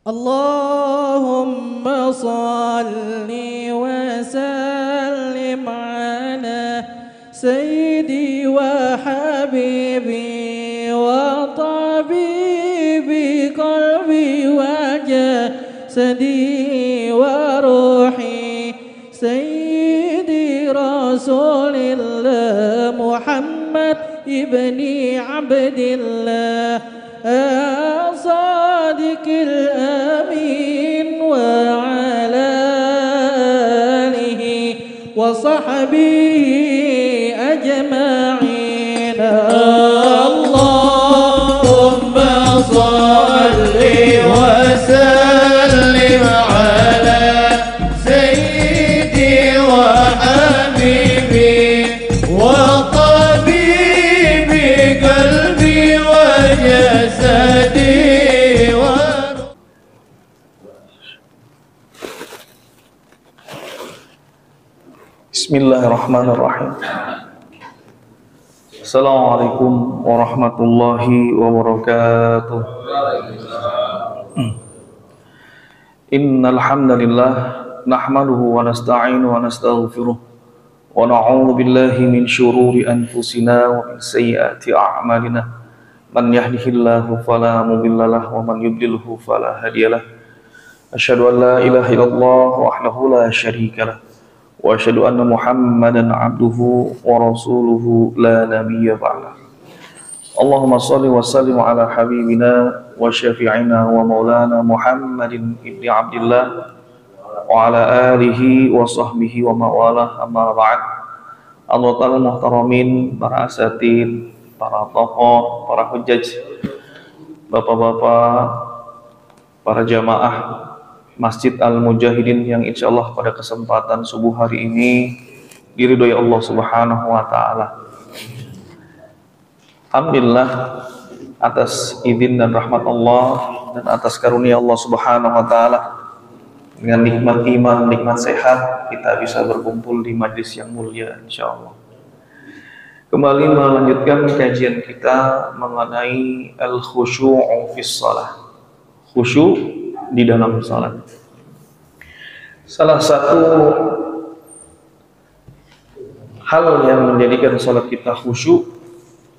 Allahumma salli wa sallim ala sayyidi wa habibi wa tabibi qalbi wa jasadi wa ruhi sayyidi rasulillah Muhammad ibni Abdillah صادق الأمين وعلى آله وصحبه أجمعين اللهم صل وسلم على سيدي وحبيبي وطبيبي قلبي وجسدي. Bismillahirrahmanirrahim. Assalamualaikum warahmatullahi wabarakatuh. Innal hamdalillah nahmaduhu wa nasta'inu wa nastaghfiruh wa na'udzu billahi min shururi anfusina wa min sayyiati a'malina. Man yahdihillahu fala mudhillalah wa man yudlilhu fala hadiyalah. Asyhadu an la ilaha illallah wahdahu la syarikalah wa asyhadu anna Muhammadan abduhu wa rasuluhu la nabiyya ba'dah. Allahumma shalli wa sallim ala habibina wa syafi'ina wa maulana Muhammadin ibni Abdillah wa ala alihi wa sahbihi wa mawalah, amma ba'd. Allah ta'ala muhtaramin, para asatid, para tokoh, para hujjaj, bapak-bapak, para jamaah Masjid Al-Mujahidin yang insya Allah pada kesempatan subuh hari ini diridhoi Allah Subhanahu wa Ta'ala. Alhamdulillah atas izin dan rahmat Allah dan atas karunia Allah Subhanahu wa Ta'ala, dengan nikmat iman, nikmat sehat, kita bisa berkumpul di majlis yang mulia insya Allah. Kembali melanjutkan kajian kita mengenai al-khusyu'u fis shalah, khusyuk di dalam salat. Salah satu hal yang menjadikan salat kita khusyuk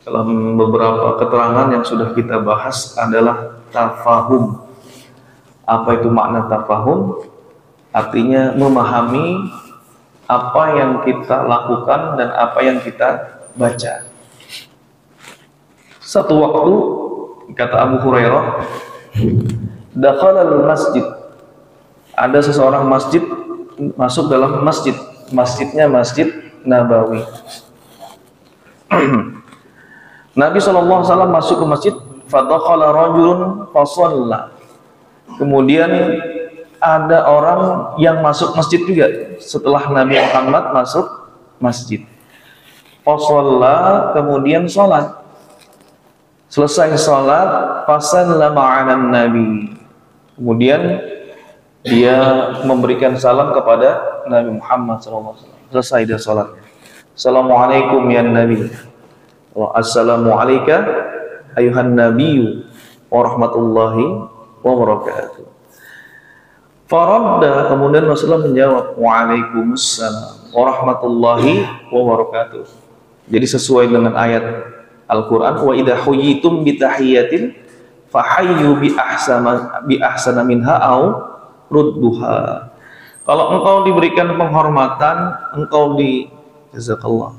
dalam beberapa keterangan yang sudah kita bahas adalah tafahum. Apa itu makna tafahum? Artinya memahami apa yang kita lakukan dan apa yang kita baca. Satu waktu, kata Abu Hurairah, dakhalal masjid, ada seseorang masuk dalam masjid, masjidnya Masjid Nabawi. Nabi SAW masuk ke masjid, fadakhala rajulun fasalla. Kemudian ada orang yang masuk masjid juga setelah Nabi Muhammad masuk masjid. Fasalla, kemudian sholat. Selesai sholat, fasallama 'alan nabi. Kemudian dia memberikan salam kepada Nabi Muhammad SAW. Selesai dia salatnya. Assalamualaikum ya Nabi. Wa assalamu alayka ayuhan nabiyyu wa rahmatullahi wa barakatuh. Faradda, kemudian Rasulullah menjawab waalaikumsalam wa rahmatullahi wa barakatuh. Jadi sesuai dengan ayat Al-Quran, wa idha huyitum bitahiyatin fahayyu bi ahsana minha au rudduha. Kalau engkau diberikan penghormatan, engkau jazakallah,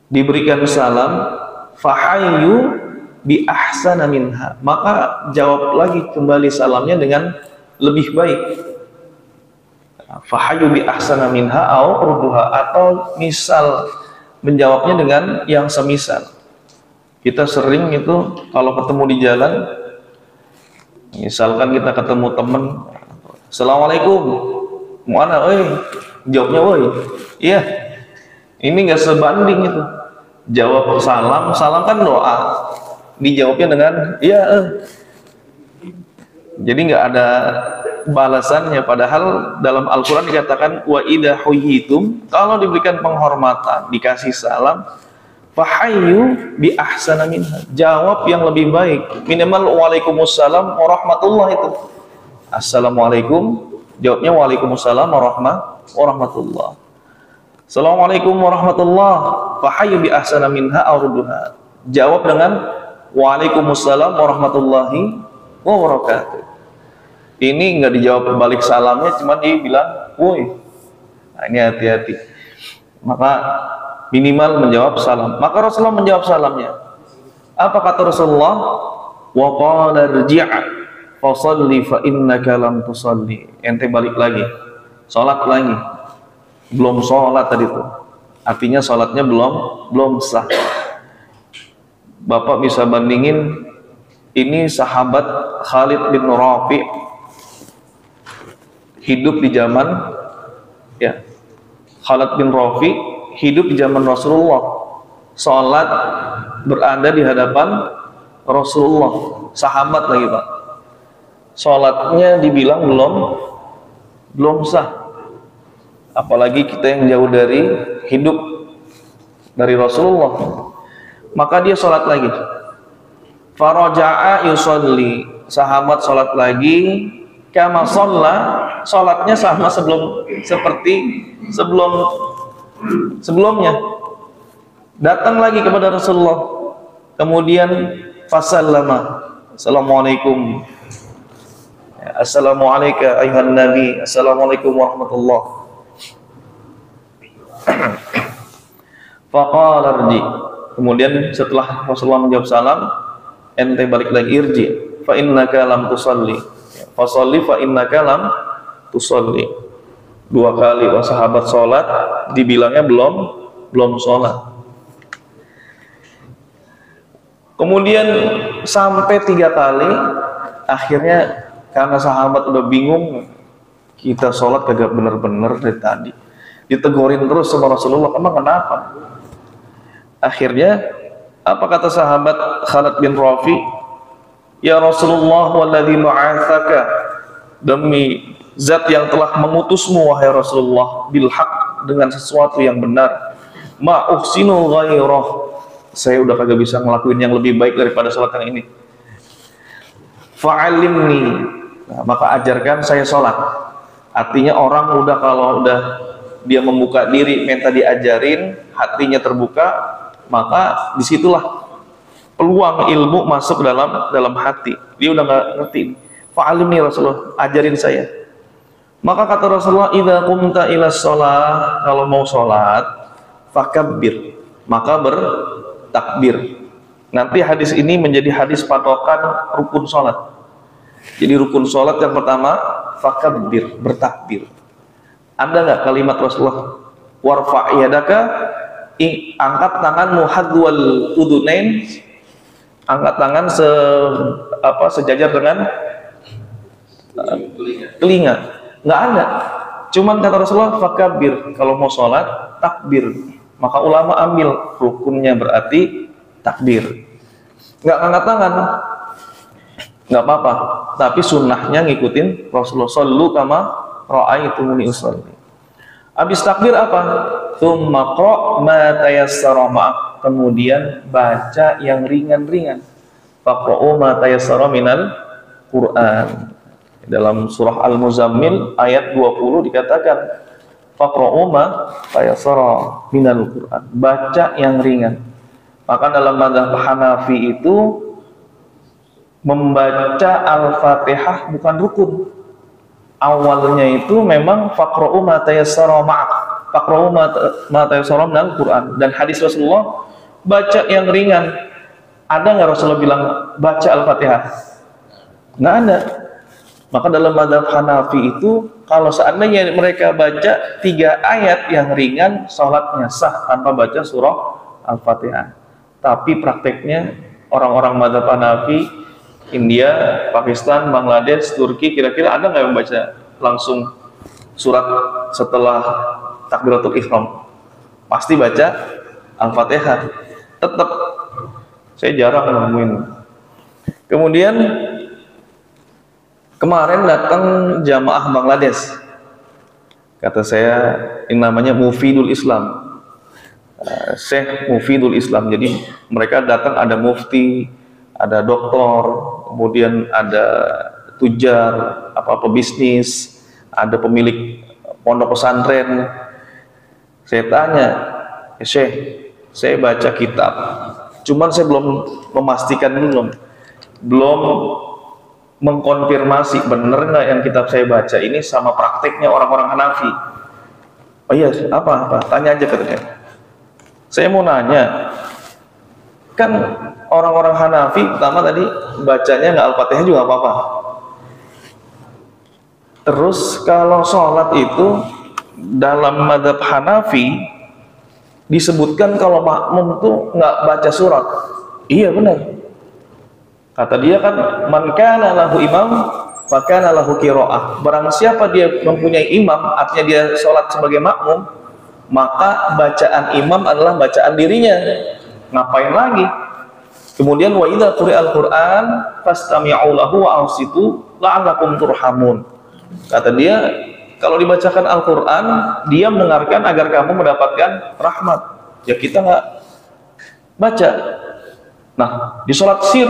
diberikan salam, fahayyu bi ahsana minha, maka jawab lagi kembali salamnya dengan lebih baik. Fahayyu bi ahsana minha au rudduha, atau misal menjawabnya dengan yang semisal. Kita sering itu kalau ketemu di jalan, misalkan kita ketemu teman, assalamualaikum, mana, jawabnya, iya, ini nggak sebanding itu. Jawab salam, salam kan doa, dijawabnya dengan iya. Jadi nggak ada balasannya. Padahal dalam Al-Quran dikatakan wa idha huyitum, kalau diberikan penghormatan, dikasih salam, Fahayyu bi ahsana minha. Jawab yang lebih baik. Minimal waalaikumsalam warahmatullahi itu. Assalamualaikum, jawabnya waalaikumsalam warahmatullah. Assalamualaikum warahmatullah. Fahayyu bi ahsana minha aurduha. Jawab dengan waalaikumsalam warahmatullahi wabarakatuh. Ini nggak dijawab balik salamnya, cuma dibilang woi. Nah, ini hati-hati. Maka minimal menjawab salam. Maka Rasulullah menjawab salamnya. Apa kata Rasulullah? Wa qala irji' fa shalli fa innaka lam tusalli. Ente balik lagi. Salat lagi. Belum salat tadi itu. Artinya salatnya belum sah. Bapak bisa bandingin ini sahabat Khalid bin Rafi hidup di zaman Khalid bin Rafi hidup di zaman Rasulullah, sholat berada di hadapan Rasulullah, sahabat lagi Pak. Sholatnya dibilang belum sah, apalagi kita yang jauh dari hidup dari Rasulullah. Maka dia sholat lagi. Faraja'a yusolli, sahabat sholat lagi. Kama sholla, sholatnya sama seperti sebelumnya. Datang lagi kepada Rasulullah, kemudian fasallama, assalamualaikum, assalamualaikum ayuhan nabi, assalamualaikum warahmatullah. Faqala irji, kemudian setelah Rasulullah menjawab salam, ente balik lagi, irji fa innaka lam tusalli, fa sholli fa innaka lam tusalli. Dua kali sahabat sholat dibilangnya belum sholat. Kemudian sampai 3 kali, akhirnya karena sahabat udah bingung, kita sholat kagak bener-bener dari tadi, ditegurin terus sama Rasulullah, emang kenapa? Akhirnya apa kata sahabat Khalid bin Rafi? Ya Rasulullah walladzi ba'atsaka, demi zat yang telah mengutusmu wahai Rasulullah, bil haq, dengan sesuatu yang benar, ma uhsinu ghairah, saya udah kagak bisa ngelakuin yang lebih baik daripada salat yang ini. Fa'alimni, nah, maka ajarkan saya salat. Artinya orang udah kalau udah dia membuka diri minta diajarin, hatinya terbuka, maka disitulah peluang ilmu masuk dalam hati. Dia udah nggak ngerti. Fa'alimni Rasulullah, ajarin saya. Maka kata Rasulullah, idza qumta ila shalah, kalau mau sholat, fakabbir, maka bertakbir. Nanti hadis ini menjadi hadis patokan rukun sholat. Jadi rukun sholat yang pertama, fakabbir, bertakbir. Ada nggak kalimat Rasulullah? Warfa' yadaka, angkat tanganmu hadwal udunain, angkat tangan sejajar dengan telinga. Nggak ada. Cuman kata Rasulullah, fakabbir, kalau mau sholat takbir. Maka ulama ambil rukunnya berarti takbir. Nggak angkat tangan, nggak apa-apa, tapi sunnahnya ngikutin Rasulullah, shollu kama ra'aitumuni usolli. Habis takbir apa? Tsumma qra' ma tayassara ma'ak, kemudian baca yang ringan-ringan. Faqra'u ma tayassara minal Qur'an. Dalam surah Al-Muzammil ayat 20 dikatakan faqra'u ma tayassara minal Qur'an, baca yang ringan. Maka dalam mazhab Hanafi itu membaca Al-Fatihah bukan rukun. Awalnya itu memang faqra'u ma tayassara ma'ak, faqra'u ma tayassara minal Qur'an. Dan hadis Rasulullah baca yang ringan. Ada nggak Rasulullah bilang baca Al-Fatihah? Nggak ada. Maka dalam mazhab Hanafi itu, kalau seandainya mereka baca 3 ayat yang ringan, sholatnya sah tanpa baca surah Al-Fatihah. Tapi prakteknya orang-orang mazhab Hanafi, India, Pakistan, Bangladesh, Turki, kira-kira ada nggak yang baca langsung surat setelah takbiratul ihram? Pasti baca Al-Fatihah. Tetap saya jarang nemuin. Kemudian kemarin datang jamaah Bangladesh, kata saya, ini namanya Mufidul Islam. Syekh Mufidul Islam. Jadi mereka datang, ada mufti, ada doktor, kemudian ada tujar, apa pebisnis, ada pemilik pondok pesantren. Saya tanya, Syekh, saya baca kitab, cuman saya belum memastikan, belum mengkonfirmasi benar nggak yang kitab saya baca ini sama prakteknya orang-orang Hanafi. Oh iya, apa? Tanya aja katanya. Saya mau nanya, kan orang-orang Hanafi pertama tadi bacanya nggak Al-Fatihah juga apa-apa. Terus kalau sholat itu dalam mazhab Hanafi disebutkan kalau makmum tuh nggak baca surat. Iya benar. Kata dia kan, man kana lahu imam fa kana lahu qiraah. Barang siapa dia mempunyai imam, artinya dia sholat sebagai makmum, maka bacaan imam adalah bacaan dirinya. Ngapain lagi? Kemudian wa idza quri'al Qur'an fastami'u lahu wa ansitu la'allakum turhamun. Kata dia, kalau dibacakan Al-Qur'an, dia mendengarkan agar kamu mendapatkan rahmat. Ya kita nggak baca. Nah, di sholat sir,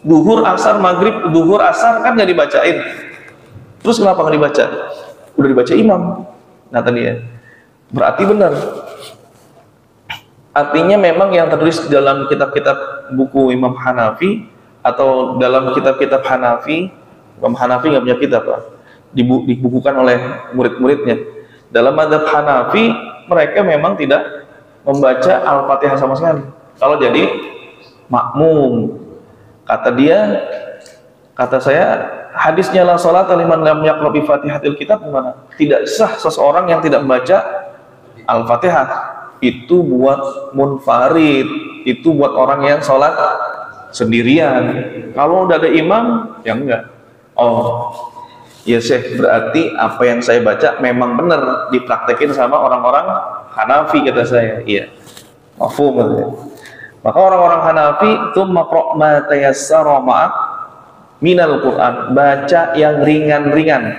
duhur, asar, maghrib, duhur, asar kan nggak dibacain. Terus kenapa nggak dibaca? Udah dibaca imam. Nah tadi ya, berarti benar. Artinya memang yang tertulis dalam kitab-kitab buku Imam Hanafi atau dalam kitab-kitab Hanafi, Imam Hanafi nggak punya kitab lah, dibukukan oleh murid-muridnya. Dalam mazhab Hanafi mereka memang tidak membaca Al-Fatihah sama sekali. Kalau jadi makmum, kata dia, kata saya, hadisnya la salat liman lam yaqra bi Fatihatil kitab gimana? Tidak sah seseorang yang tidak membaca Al-Fatihah. Itu buat munfarid, itu buat orang yang sholat sendirian. Kalau udah ada imam, ya enggak. Oh, ya Syekh, berarti apa yang saya baca memang benar dipraktekin sama orang-orang Hanafi, kata saya. Iya, mafhum katanya. Maka orang-orang Hanafi itu maqra' ma tayassara ma'ak minal Qur'an, baca yang ringan-ringan.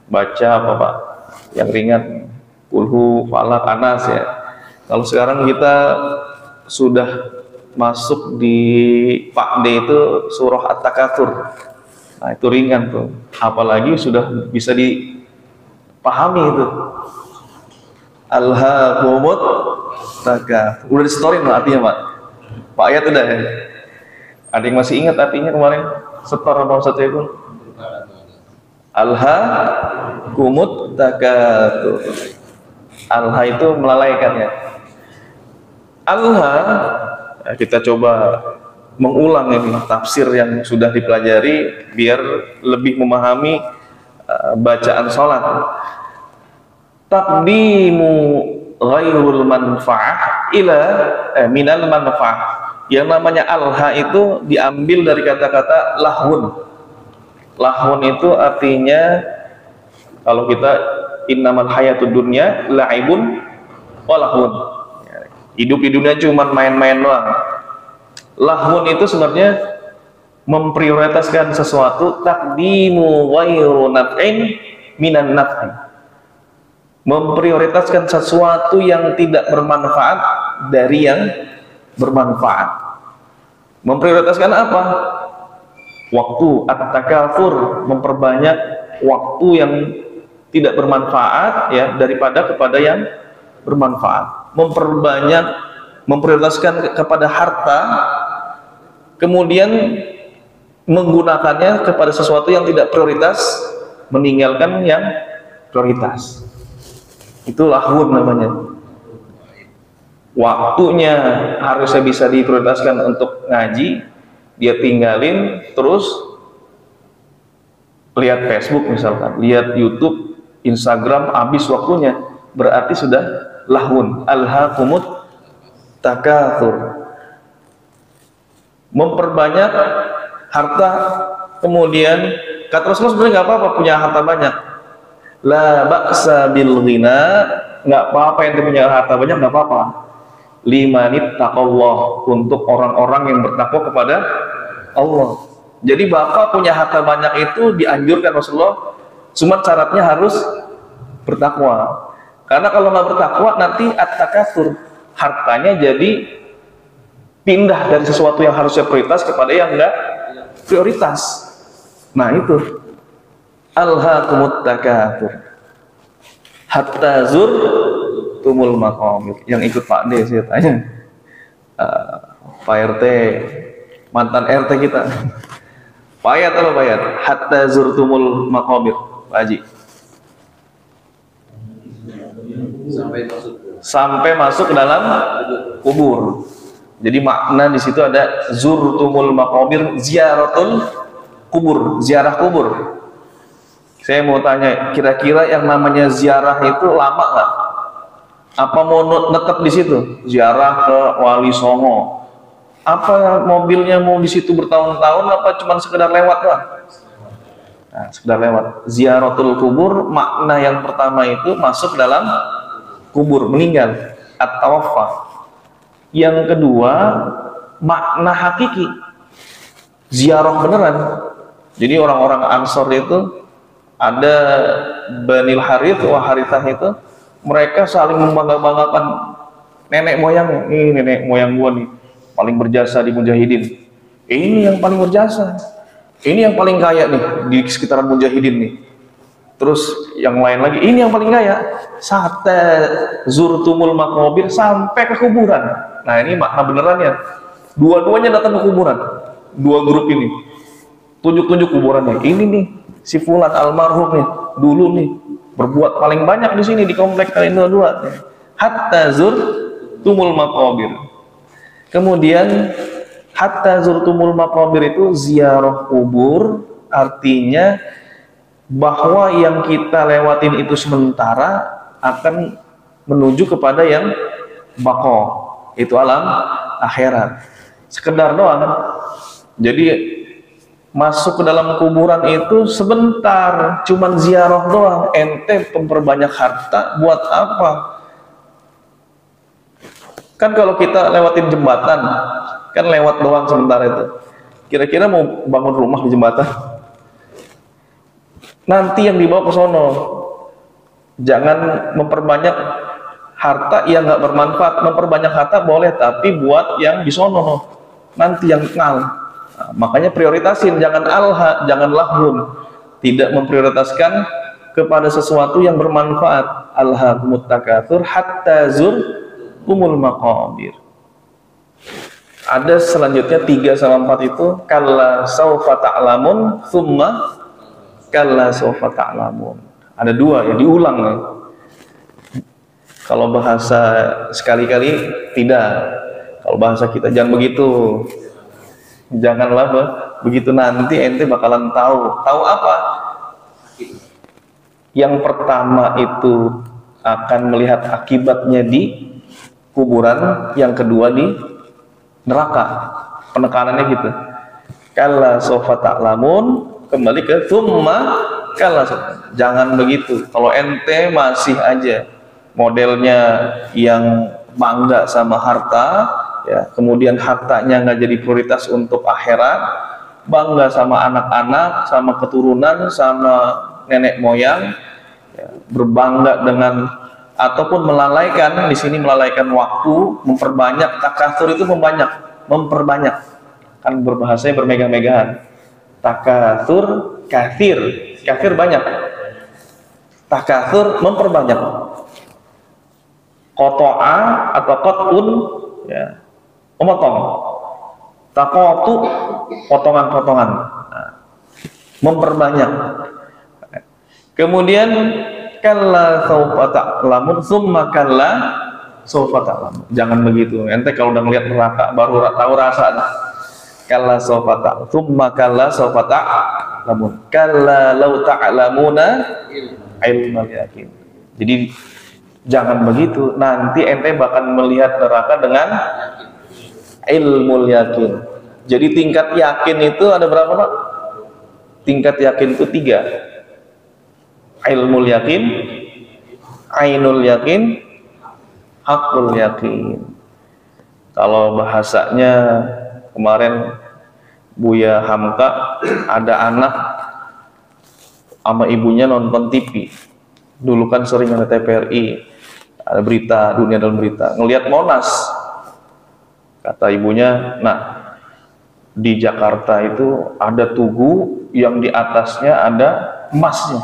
Baca apa Pak? Yang ringan, Kulhu, Falak, Anas ya. Kalau sekarang kita sudah masuk di Pak D itu surah At-Takatsur. Nah itu ringan tuh. Apalagi sudah bisa dipahami itu. Alhaakumut takatsur. Udah di-story artinya Pak? Pak Ayat udah ya? Ada yang masih ingat artinya kemarin? Setor apa Ustaz itu? Alhaakumut takatsur. Alha itu melalaikan ya. Alha, ya kita coba mengulang ini tafsir yang sudah dipelajari biar lebih memahami bacaan sholat. Taqdimu ghairul manfa'ah ila minal manfa'ah. Yang namanya alha itu diambil dari kata-kata lahun. Lahun itu artinya, kalau kita innamal hayatud dunya la'ibun wa lahun. Hidup di dunia cuma main-main doang. Lahun itu sebenarnya memprioritaskan sesuatu, taqdimu ghairu naf'in minan naf'i. Memprioritaskan sesuatu yang tidak bermanfaat dari yang bermanfaat. Memprioritaskan apa? Waktu, at-takatsur, memperbanyak waktu yang tidak bermanfaat ya daripada kepada yang bermanfaat. Memprioritaskan kepada harta, kemudian menggunakannya kepada sesuatu yang tidak prioritas, meninggalkan yang prioritas. Itu lahun namanya. Waktunya harusnya bisa diprioritaskan untuk ngaji, dia tinggalin terus lihat Facebook misalkan, lihat YouTube, Instagram, habis waktunya, berarti sudah lahun. Alhaakumut takatsur. Memperbanyak harta, kemudian kata Rasulullah sebenarnya nggak apa-apa punya harta banyak. La ba'sa bil ghina, nggak apa-apa yang punya harta banyak, nggak apa-apa. Limanit taqallah, untuk orang-orang yang bertakwa kepada Allah. Jadi bapak punya harta banyak itu dianjurkan Rasulullah, cuma syaratnya harus bertakwa. Karena kalau nggak bertakwa nanti at-takatsur, hartanya jadi pindah dari sesuatu yang harusnya prioritas kepada yang enggak prioritas. Nah itu alhaakumut takatsur hatta zurtumul maqabir. Yang ikut Pak D saya tanya, Pak RT, mantan RT kita, payat atau payat? Hatta zurtumul maqabir, Pak Haji. Sampai masuk ke dalam kubur. Jadi makna di situ ada zurtumul maqabir, ziaratul kubur, ziarah kubur. Saya mau tanya, kira-kira yang namanya ziarah itu lama nggak? Apa mau netep di situ? Ziarah ke Wali Songo. Apa mobilnya mau di situ bertahun-tahun? Apa cuma sekedar lewat doang? Nah, sekedar lewat. Ziaratul kubur, makna yang pertama itu masuk dalam kubur, meninggal, at-tawaffa. Yang kedua, makna hakiki, ziarah beneran. Jadi orang-orang Ansor itu ada Banil Harith wa Harithah itu, mereka saling membangga-banggakan nenek moyangnya. Ini nenek moyang gua nih paling berjasa di Mujahidin. Ini yang paling berjasa. Ini yang paling kaya nih di sekitaran Mujahidin nih. Terus yang lain lagi, ini yang paling kaya. Sate zurtumul maqabir, sampai ke kuburan. Nah ini makna benerannya. Dua-duanya datang ke kuburan. Dua grup ini tunjuk-tunjuk kuburannya. Ini nih si fulan almarhum nih, dulu nih berbuat paling banyak di sini di komplek kalian dua-dua. Hatta zurtumul maqabir. Kemudian hatta zurtumul maqabir itu ziarah kubur, artinya bahwa yang kita lewatin itu sementara akan menuju kepada yang baqo, itu alam akhirat. Sekedar doang. Jadi masuk ke dalam kuburan itu sebentar, cuman ziarah doang. Ente memperbanyak harta buat apa? Kan kalau kita lewatin jembatan, kan lewat doang sebentar itu. Kira-kira mau bangun rumah di jembatan? Nanti yang dibawa ke sono. Jangan memperbanyak harta yang nggak bermanfaat. Memperbanyak harta boleh, tapi buat yang di sono. Nanti yang kenal. Nah, makanya prioritasin, jangan alha, jangan lahun. Tidak memprioritaskan kepada sesuatu yang bermanfaat. Alhaakumut takatsur hatta zurtumul maqabir. Ada selanjutnya 3-4 itu, kalla saufa ta'lamun tsumma kalla sawfa ta'lamun. Ada 2 ya, diulang ya. Kalau bahasa sekali-kali tidak. Kalau bahasa kita jangan begitu. Janganlah begitu, nanti ente bakalan tahu. Tahu apa? Yang pertama itu akan melihat akibatnya di kuburan, yang kedua di neraka. Penekanannya gitu. Kalla sawfa ta'lamun, kembali ke tsumma kalla. Jangan begitu. Kalau ente masih aja modelnya yang bangga sama harta, ya, kemudian hartanya nggak jadi prioritas untuk akhirat, bangga sama anak-anak, sama keturunan, sama nenek moyang, ya, berbangga dengan ataupun melalaikan, di sini melalaikan waktu, memperbanyak. Takatsur itu memperbanyak, kan berbahasanya bermegah-megahan. Takatsur, kafir banyak. Takatsur memperbanyak. Qata'a atau qat'un, ya, memotong. Taqatu, potongan-potongan. Nah, memperbanyak. Kemudian kalla sawfa ta'lamun tsumma kalla sawfa ta'lamun. Jangan begitu. Ente kalau udah ngeliat neraka baru tahu rasa. Kalla sawfa ta'lamun tsumma kalla sawfa ta'lamun. Kalla law ta'lamuna ilmal yaqin. Jadi jangan begitu. Nanti ente bakal melihat neraka dengan ilmul yakin. Jadi tingkat yakin itu ada berapa, Pak? Tingkat yakin itu 3. Ilmul yakin, ainul yakin, hakul yakin. Kalau bahasanya kemarin Buya Hamka, ada anak sama ibunya nonton TV. Dulu kan sering ada TVRI. Ada berita, dunia dalam berita, ngelihat Monas. Kata ibunya, nah di Jakarta itu ada tugu yang di atasnya ada emasnya.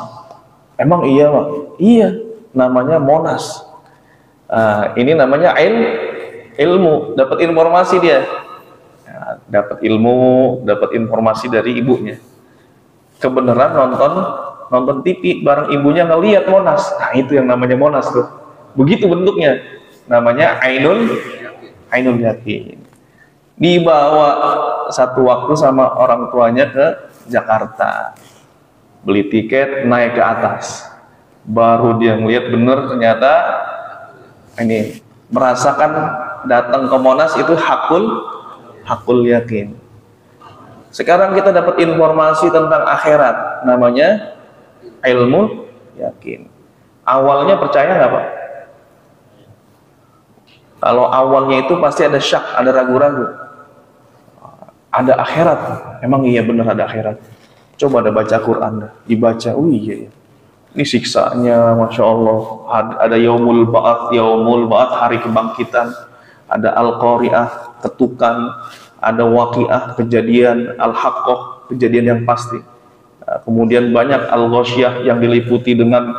Emang iya, Mak? Iya, namanya Monas. Ini namanya ilmu, dapat informasi dia. Dapat ilmu, dapat informasi dari ibunya. Kebenaran nonton TV bareng ibunya ngelihat Monas. Nah, itu yang namanya Monas tuh. Begitu bentuknya. Namanya Ainul Yakin. Dibawa satu waktu sama orang tuanya ke Jakarta. Beli tiket, naik ke atas. Baru dia ngelihat bener ternyata ini merasakan datang ke Monas itu hakul yakin. Sekarang kita dapat informasi tentang akhirat, namanya ilmu yakin. Awalnya percaya nggak, Pak? Kalau awalnya itu pasti ada syak, ada ragu-ragu. Ada akhirat, emang iya benar ada akhirat. Coba ada baca Quran, dibaca, oh iya, ini siksanya, masya Allah. Ada yaumul ba'ats, hari kebangkitan. Ada al-qari'ah, ketukan. Ada waqi'ah, kejadian, al-haqqah, kejadian yang pasti. Kemudian banyak al-ghasyiyah yang diliputi dengan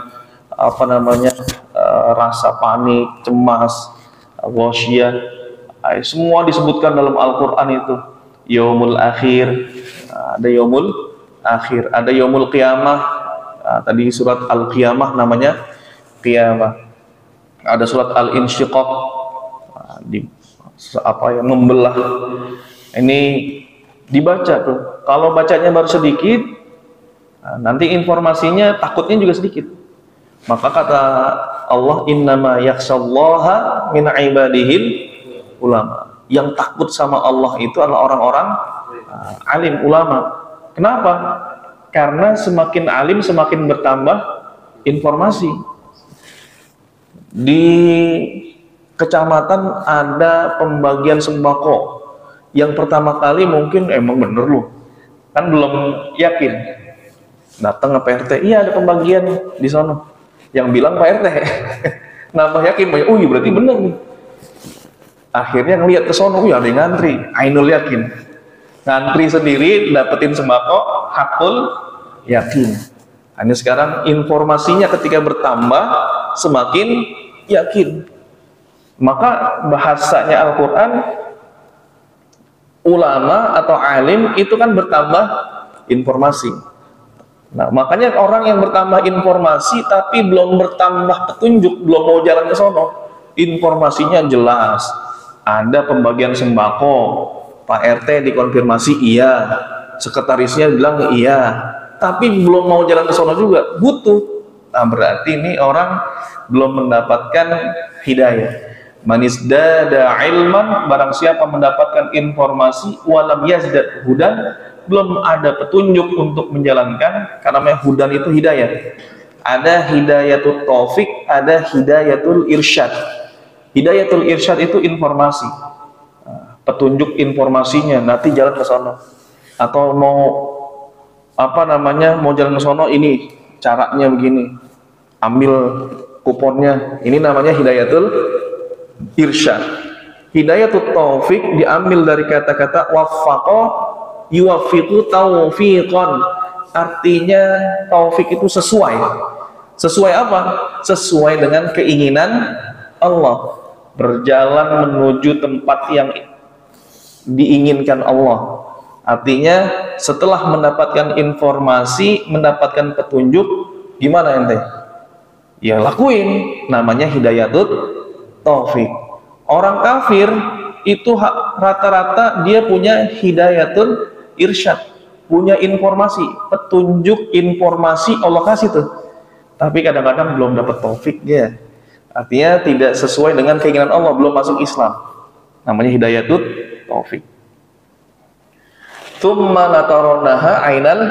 rasa panik, cemas, ghasyiyah. Semua disebutkan dalam Al-Quran itu. Yaumul akhir, ada yaumul akhir, ada yaumul qiyamah. Tadi surat al-qiyamah namanya qiyamah. Ada surat al-insyiqaq, yang membelah. Ini dibaca tuh. Kalau bacanya baru sedikit, nanti informasinya takutnya juga sedikit. Maka kata Allah, innama yakhshallaha min ibadihil ulama. Yang takut sama Allah itu adalah orang-orang alim, ulama. Kenapa? Karena semakin alim semakin bertambah informasi. Di kecamatan ada pembagian sembako. Yang pertama kali mungkin emang bener loh, kan belum yakin. Datang ke PRT, iya ada pembagian di sana. Yang bilang Pak RT, nambah yakin, oh iya berarti bener nih. Akhirnya ngelihat ke sono, ada yang ngantri, Ainul Yakin. Ngantri sendiri, dapetin sembako, hakul yakin. Hanya sekarang informasinya ketika bertambah, semakin yakin. Maka bahasanya Al-Quran, ulama atau alim itu kan bertambah informasi. Nah, makanya orang yang bertambah informasi tapi belum bertambah petunjuk, belum mau jalan ke sono, informasinya jelas. Ada pembagian sembako, Pak RT dikonfirmasi iya, sekretarisnya bilang iya, tapi belum mau jalan ke sono juga, butuh. Nah, berarti ini orang belum mendapatkan hidayah. Manisdada ilman, barang siapa mendapatkan informasi walam yazdad hudan, belum ada petunjuk untuk menjalankan, karena hudan itu hidayah. Ada hidayatul taufik, ada hidayatul irsyad. Hidayatul irsyad itu informasi, petunjuk informasinya, nanti jalan ke sono. Atau mau mau jalan ke sono, ini caranya begini, ambil kuponnya, ini namanya hidayatul irsyad. Hidayatul taufik diambil dari kata-kata waffaqo yuwaffiqu taufiqan. Artinya taufik itu sesuai. Sesuai apa? Sesuai dengan keinginan Allah. Berjalan menuju tempat yang diinginkan Allah. Artinya setelah mendapatkan informasi, mendapatkan petunjuk, gimana ente? Ya lakuin, namanya hidayatul taufik. Orang kafir itu rata-rata dia punya hidayatul irsyad, punya informasi, petunjuk informasi Allah kasih tuh. Tapi kadang-kadang belum dapat taufik dia. Artinya tidak sesuai dengan keinginan Allah, belum masuk Islam. Namanya hidayatul taufik. Tsumma latarawnaha ainal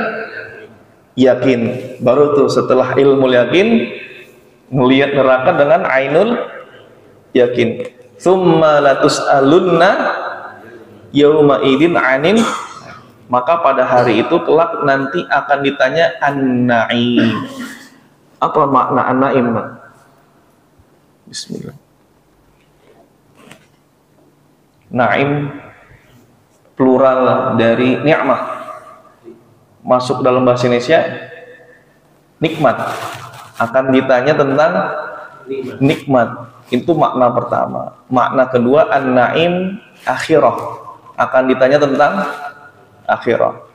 yakin. Baru tuh setelah ilmu yakin ngelihat neraka dengan ainul yakin. Tsumma latus'alunna yauma idin anin, maka pada hari itu kelak nanti akan ditanya an-na'im. Apa makna an-na'im? Bismillah. Naim plural dari ni'mah. Masuk dalam bahasa Indonesia nikmat. Akan ditanya tentang nikmat. Itu makna pertama. Makna kedua an-naim akhirah. Akan ditanya tentang akhirah.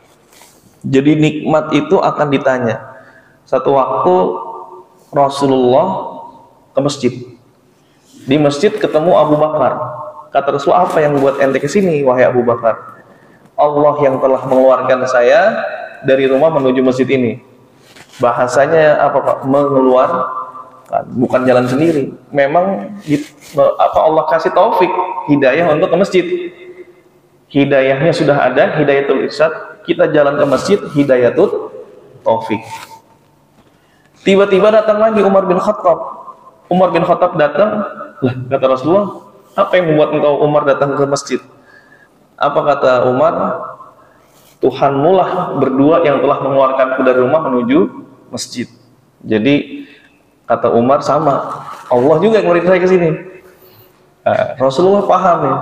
Jadi nikmat itu akan ditanya. Satu waktu Rasulullah ke masjid. Di masjid ketemu Abu Bakar. Kata Rasulullah, apa yang buat ente kesini wahai Abu Bakar? Allah yang telah mengeluarkan saya dari rumah menuju masjid ini. Bahasanya apa Pak? Mengeluarkan, bukan jalan sendiri. Memang Allah kasih taufik hidayah untuk ke masjid. Hidayahnya sudah ada, hidayatul irsyad. Kita jalan ke masjid, hidayatul taufik. Tiba-tiba datang lagi Umar bin Khattab. Umar bin Khattab datang, lah kata Rasulullah, apa yang membuat engkau Umar datang ke masjid? Apa kata Umar? Tuhanmu lah berdua yang telah mengeluarkanku dari rumah menuju masjid. Jadi kata Umar sama, Allah juga yang ngeluarin saya ke sini. Rasulullah paham ya,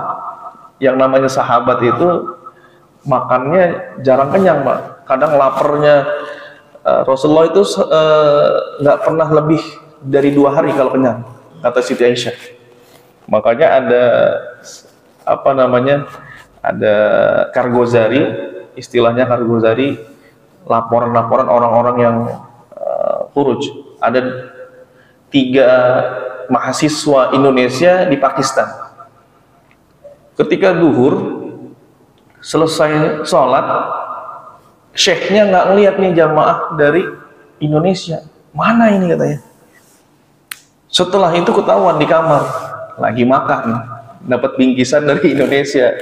yang namanya sahabat itu makannya jarang kenyang, Pak. Kadang laparnya Rasulullah itu nggak pernah lebih dari 2 hari kalau kenyang, kata Siti Aisyah. Makanya ada apa namanya, ada kargozari, istilahnya kargozari, laporan-laporan orang-orang yang khuruj. Ada 3 mahasiswa Indonesia di Pakistan. Ketika zuhur selesai sholat, syekhnya nggak ngeliat nih jamaah dari Indonesia, mana ini katanya. Setelah itu ketahuan di kamar lagi makan, dapat bingkisan dari Indonesia,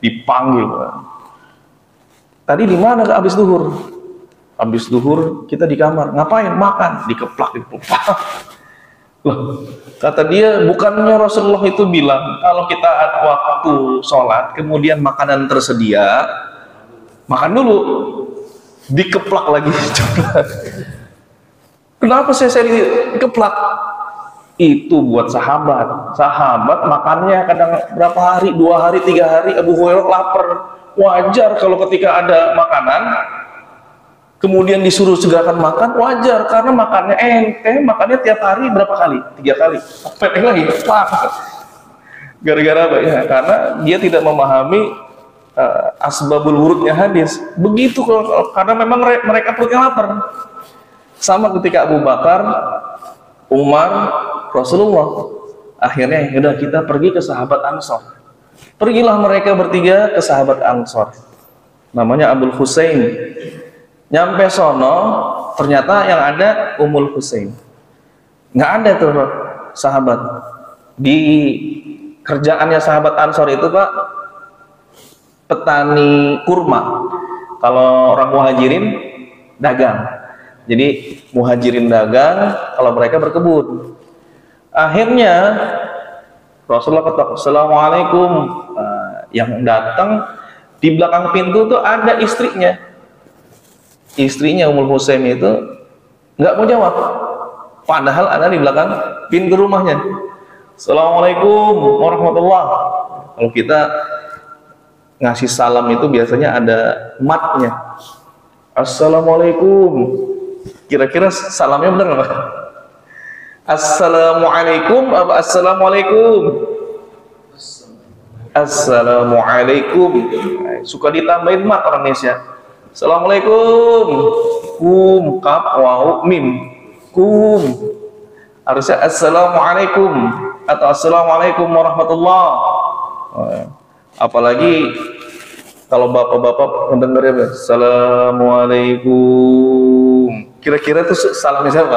dipanggil. Tadi di mana habis zuhur? Habis zuhur kita di kamar, ngapain? Makan, dikeplak. Loh, kata dia, bukannya Rasulullah itu bilang kalau kita waktu sholat kemudian makanan tersedia, makan dulu. Dikeplak lagi. Kenapa saya dikeplak? Itu buat sahabat. Sahabat makannya kadang berapa hari, 2 hari, 3 hari. Abu Hurairah lapar. Wajar kalau ketika ada makanan kemudian disuruh segerakan makan, wajar karena makannya ente, makannya tiap hari berapa kali? 3 kali. Apa lagi? Gara-gara apa ya? Karena dia tidak memahami asbabul wurudnya hadis. Begitu karena memang mereka perutnya lapar. Sama ketika Abu Bakar, Umar, Rasulullah. Akhirnya udah kita pergi ke sahabat Ansor. Pergilah mereka bertiga ke sahabat Ansor. Namanya Abul Husain. Nyampe sono, ternyata yang ada Ummul Husain. Nggak ada tuh sahabat. Di kerjaannya sahabat Ansor itu Pak, petani kurma. Kalau orang muhajirin dagang. Jadi muhajirin dagang, kalau mereka berkebun. Akhirnya Rasulullah ketok, Assalamualaikum. Yang datang di belakang pintu tuh ada istrinya. Istrinya Ummul Husain itu nggak mau jawab. Padahal ada di belakang pintu rumahnya. Assalamualaikum warahmatullah. Kalau kita ngasih salam itu biasanya ada matnya. Assalamualaikum. Kira-kira salamnya benar nggak? Assalamualaikum apa assalamualaikum? Assalamualaikum. Suka ditambahin mat orang Indonesia. Assalamualaikum. Kum kaf waw mim. Kum. Harusnya assalamualaikum atau assalamualaikum warahmatullah. Apalagi kalau bapak-bapak mendengarnya assalamualaikum. Kira-kira itu salamnya siapa?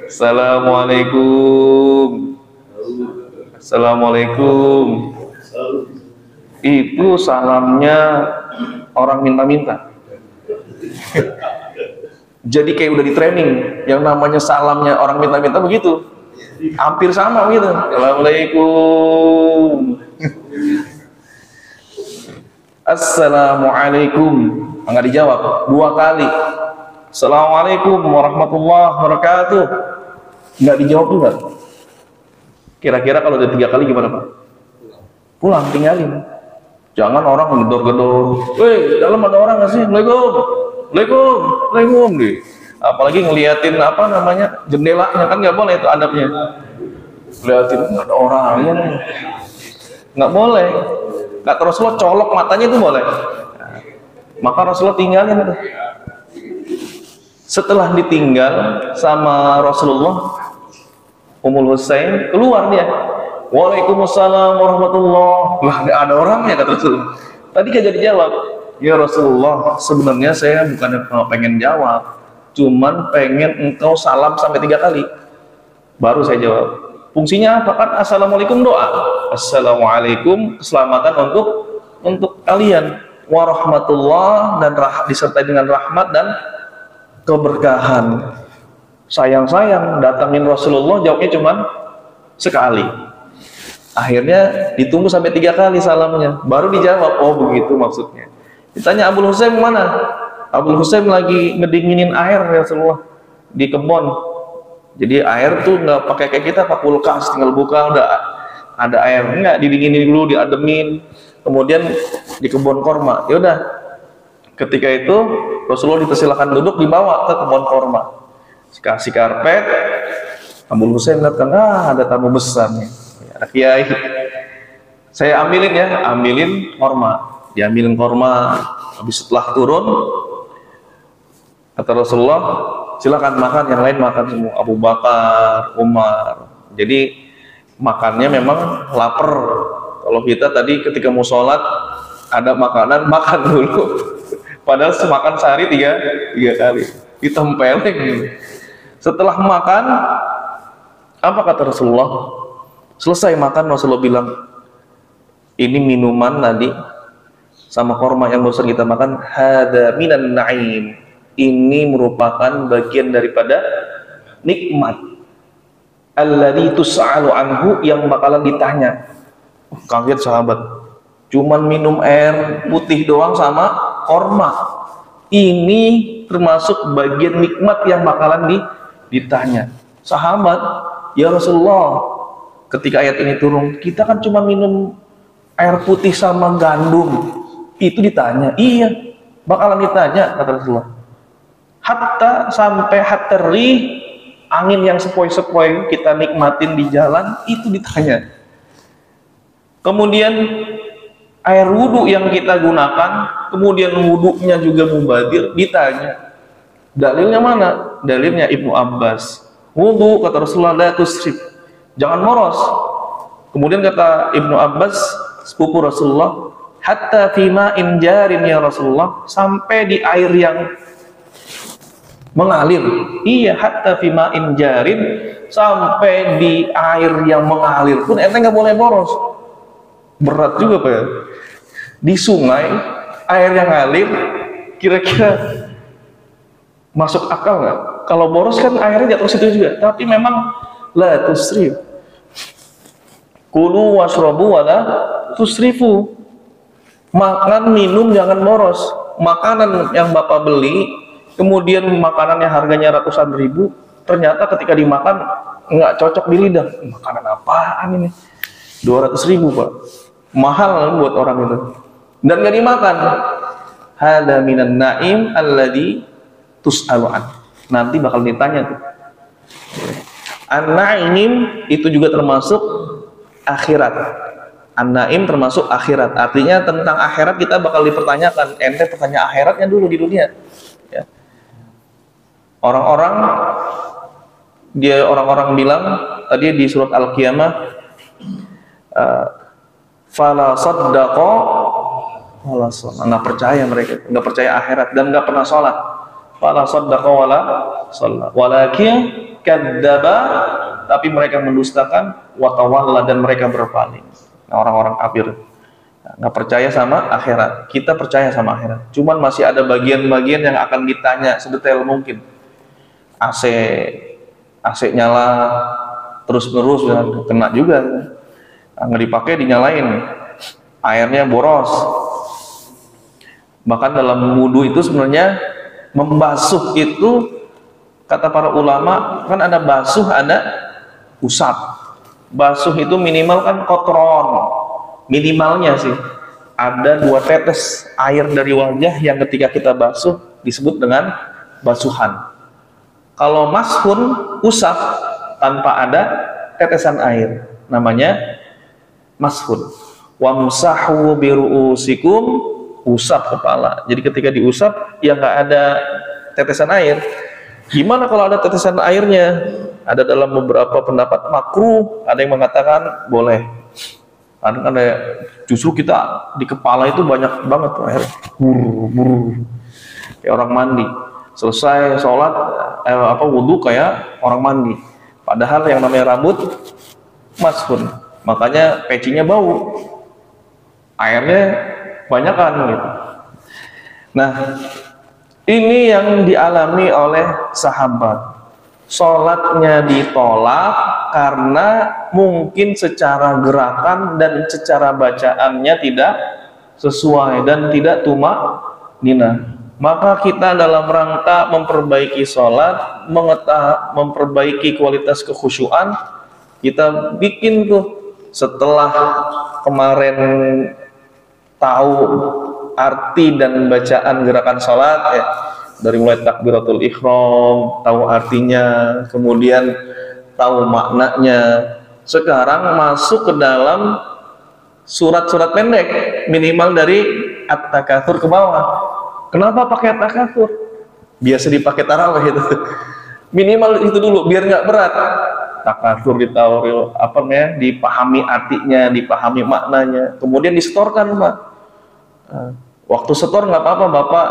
Assalamualaikum. Assalamualaikum. Itu salamnya orang minta-minta. Jadi kayak udah di training. Yang namanya salamnya orang minta-minta begitu. Hampir sama gitu. Assalamualaikum. Assalamualaikum. Enggak dijawab 2 kali. Assalamualaikum warahmatullahi wabarakatuh. Nggak dijawab juga. Kira-kira kalau udah 3 kali gimana Pak? Pulang, tinggalin. Jangan orang gedor-gedor. Weh, dalam ada orang nggak sih? Waalaikumsalam. Nih. Apalagi ngeliatin apa namanya jendelanya, kan nggak boleh itu adabnya. Liatin ada orangnya nih. Nggak boleh. Kata Rasulullah colok matanya itu boleh. Maka Rasulullah tinggalin itu. Setelah ditinggal sama Rasulullah, Ummul Husain keluar dia. Waalaikumsalam warahmatullah. Lah nggak ada orangnya kata Rasulullah. Tadi kan jadi jawab. Ya Rasulullah, sebenarnya saya bukan pengen jawab, cuman pengen engkau salam sampai 3 kali. Baru saya jawab. Fungsinya apa kan? Assalamualaikum doa. Assalamualaikum keselamatan untuk kalian. Warahmatullah dan disertai dengan rahmat dan keberkahan. Sayang datangin Rasulullah jawabnya cuman sekali. Akhirnya ditunggu sampai 3 kali salamnya, baru dijawab. Oh begitu maksudnya. Ditanya Abul Husain mana? Abul Husain lagi ngedinginin air ya Rasulullah di kebun. Jadi air tuh nggak pakai kayak kita, pakai kulkas, tinggal buka udah ada air. Enggak, didinginin dulu, diademin, kemudian di kebun korma. Ya udah. Ketika itu Rasulullah dipersilakan duduk, dibawa ke kebun korma. Kasih karpet. Abul Husain datang, ada tamu besar nih. Ada kiai. Saya ambilin korma. Diambilin korma. Habis setelah turun, kata Rasulullah, silakan makan, yang lain makan semua. Abu Bakar, Umar. Jadi makannya memang lapar. Kalau kita tadi ketika mau sholat ada makanan, makan dulu. Padahal semakan sehari 3 kali. Ditempelin. Setelah makan, apa kata Rasulullah? Selesai makan, Rasulullah bilang, ini minuman tadi sama korma yang barusan kita makan, hada minan na'im. Ini merupakan bagian daripada nikmat. Alladzi tus'alu anhu, yang bakalan ditanya. Kaget sahabat. Cuman minum air putih doang sama korma. Ini termasuk bagian nikmat yang bakalan ditanya. Sahabat, ya Rasulullah, ketika ayat ini turun, kita kan cuma minum air putih sama gandum. Itu ditanya. Iya, bakalan ditanya kata Rasulullah. Hatta sampai hateri, angin yang sepoi-sepoi kita nikmatin di jalan, itu ditanya. Kemudian air wudhu yang kita gunakan, kemudian wudhunya juga mubadir, ditanya. Dalilnya mana? Dalilnya Ibnu Abbas. Wudhu kata Rasulullah la tusrif, jangan moros. Kemudian kata Ibnu Abbas, sepupu Rasulullah, hatta fima injarin ya Rasulullah, sampai di air yang mengalir. Iya, hatta fima injarin, sampai di air yang mengalir pun ente nggak boleh boros. Berat juga Pak ya. Di sungai air yang ngalir, kira-kira masuk akal nggak? Kalau boros kan airnya jatuh situ juga. Tapi memang la tusrif. Kulu washrabu wala tusrifu. Makan minum jangan boros. Makanan yang Bapak beli, kemudian makanan yang harganya ratusan ribu, ternyata ketika dimakan nggak cocok di lidah. Makanan apaan ini? 200.000 Pak. Mahal buat orang itu. Dan nggak dimakan. Hada minan na'im alladhi tus'alu an. Nanti bakal ditanya tuh. An-na'im itu juga termasuk akhirat. An-na'im termasuk akhirat. Artinya tentang akhirat kita bakal dipertanyakan. Ente pertanyaan akhiratnya dulu di dunia. Ya. Orang-orang bilang tadi di surat Al-Qiyamah, fala saddaqa wala sholat. Nggak percaya mereka, nggak percaya akhirat dan nggak pernah sholat. Fala saddaqa wala sholat. Walakin kadzdzaba, tapi mereka mendustakan, wa tawalla, dan mereka berpaling. Nah, orang-orang kafir nggak percaya sama akhirat. Kita percaya sama akhirat. Cuman masih ada bagian-bagian yang akan ditanya sedetail mungkin. AC nyala terus-menerus dan kena juga. Nggak dipakai dinyalain, airnya boros. Bahkan dalam wudu itu sebenarnya membasuh itu Kata para ulama, kan ada basuh, ada usap. Basuh itu minimal kan kotoran, minimalnya sih ada 2 tetes air dari wajah yang ketika kita basuh disebut dengan basuhan. Kalau mashun, usap tanpa ada tetesan air, namanya mashun. Wamsahu biru'usikum, usap kepala. Jadi ketika diusap ya nggak ada tetesan air. Gimana kalau ada tetesan airnya? Ada dalam beberapa pendapat makruh, ada yang mengatakan boleh. Karena kan justru kita di kepala itu banyak banget air, kayak orang mandi. Selesai sholat, wudhu kayak orang mandi. Padahal yang namanya rambut mashun, makanya pecinya bau, airnya banyakan gitu. Nah, ini yang dialami oleh sahabat. Sholatnya ditolak karena mungkin secara gerakan dan secara bacaannya tidak sesuai dan tidak tumak nina. Maka kita dalam rangka memperbaiki sholat, memperbaiki kualitas kekhusyuan, kita bikin tuh setelah kemarin tahu arti dan bacaan gerakan sholat ya, dari mulai takbiratul ihram, tahu artinya, kemudian tahu maknanya. Sekarang masuk ke dalam surat-surat pendek, minimal dari at-takatsur ke bawah. Kenapa pakai at-takatsur? Biasa dipakai tarawih itu. Minimal itu dulu biar nggak berat. Takatsur ditahu apa namanya, dipahami artinya, dipahami maknanya, kemudian disetorkan, Pak. Waktu setor nggak apa-apa, Bapak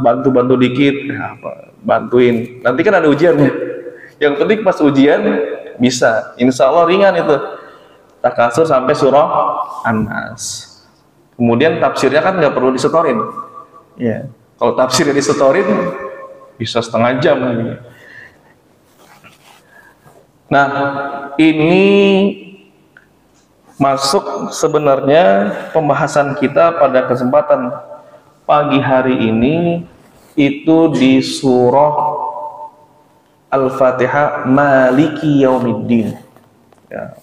bantu-bantu dikit, ya, bantuin. Nanti kan ada ujiannya. Yang penting pas ujian bisa, insya Allah ringan itu. Takatsur sampai surah An-Nas. Kemudian tafsirnya kan nggak perlu disetorin. Ya, kalau tafsirnya disetorin bisa setengah jam. Nah, ini masuk sebenarnya pembahasan kita pada kesempatan pagi hari ini itu di surah Al-Fatihah, Maliki Yaumiddin. Ya.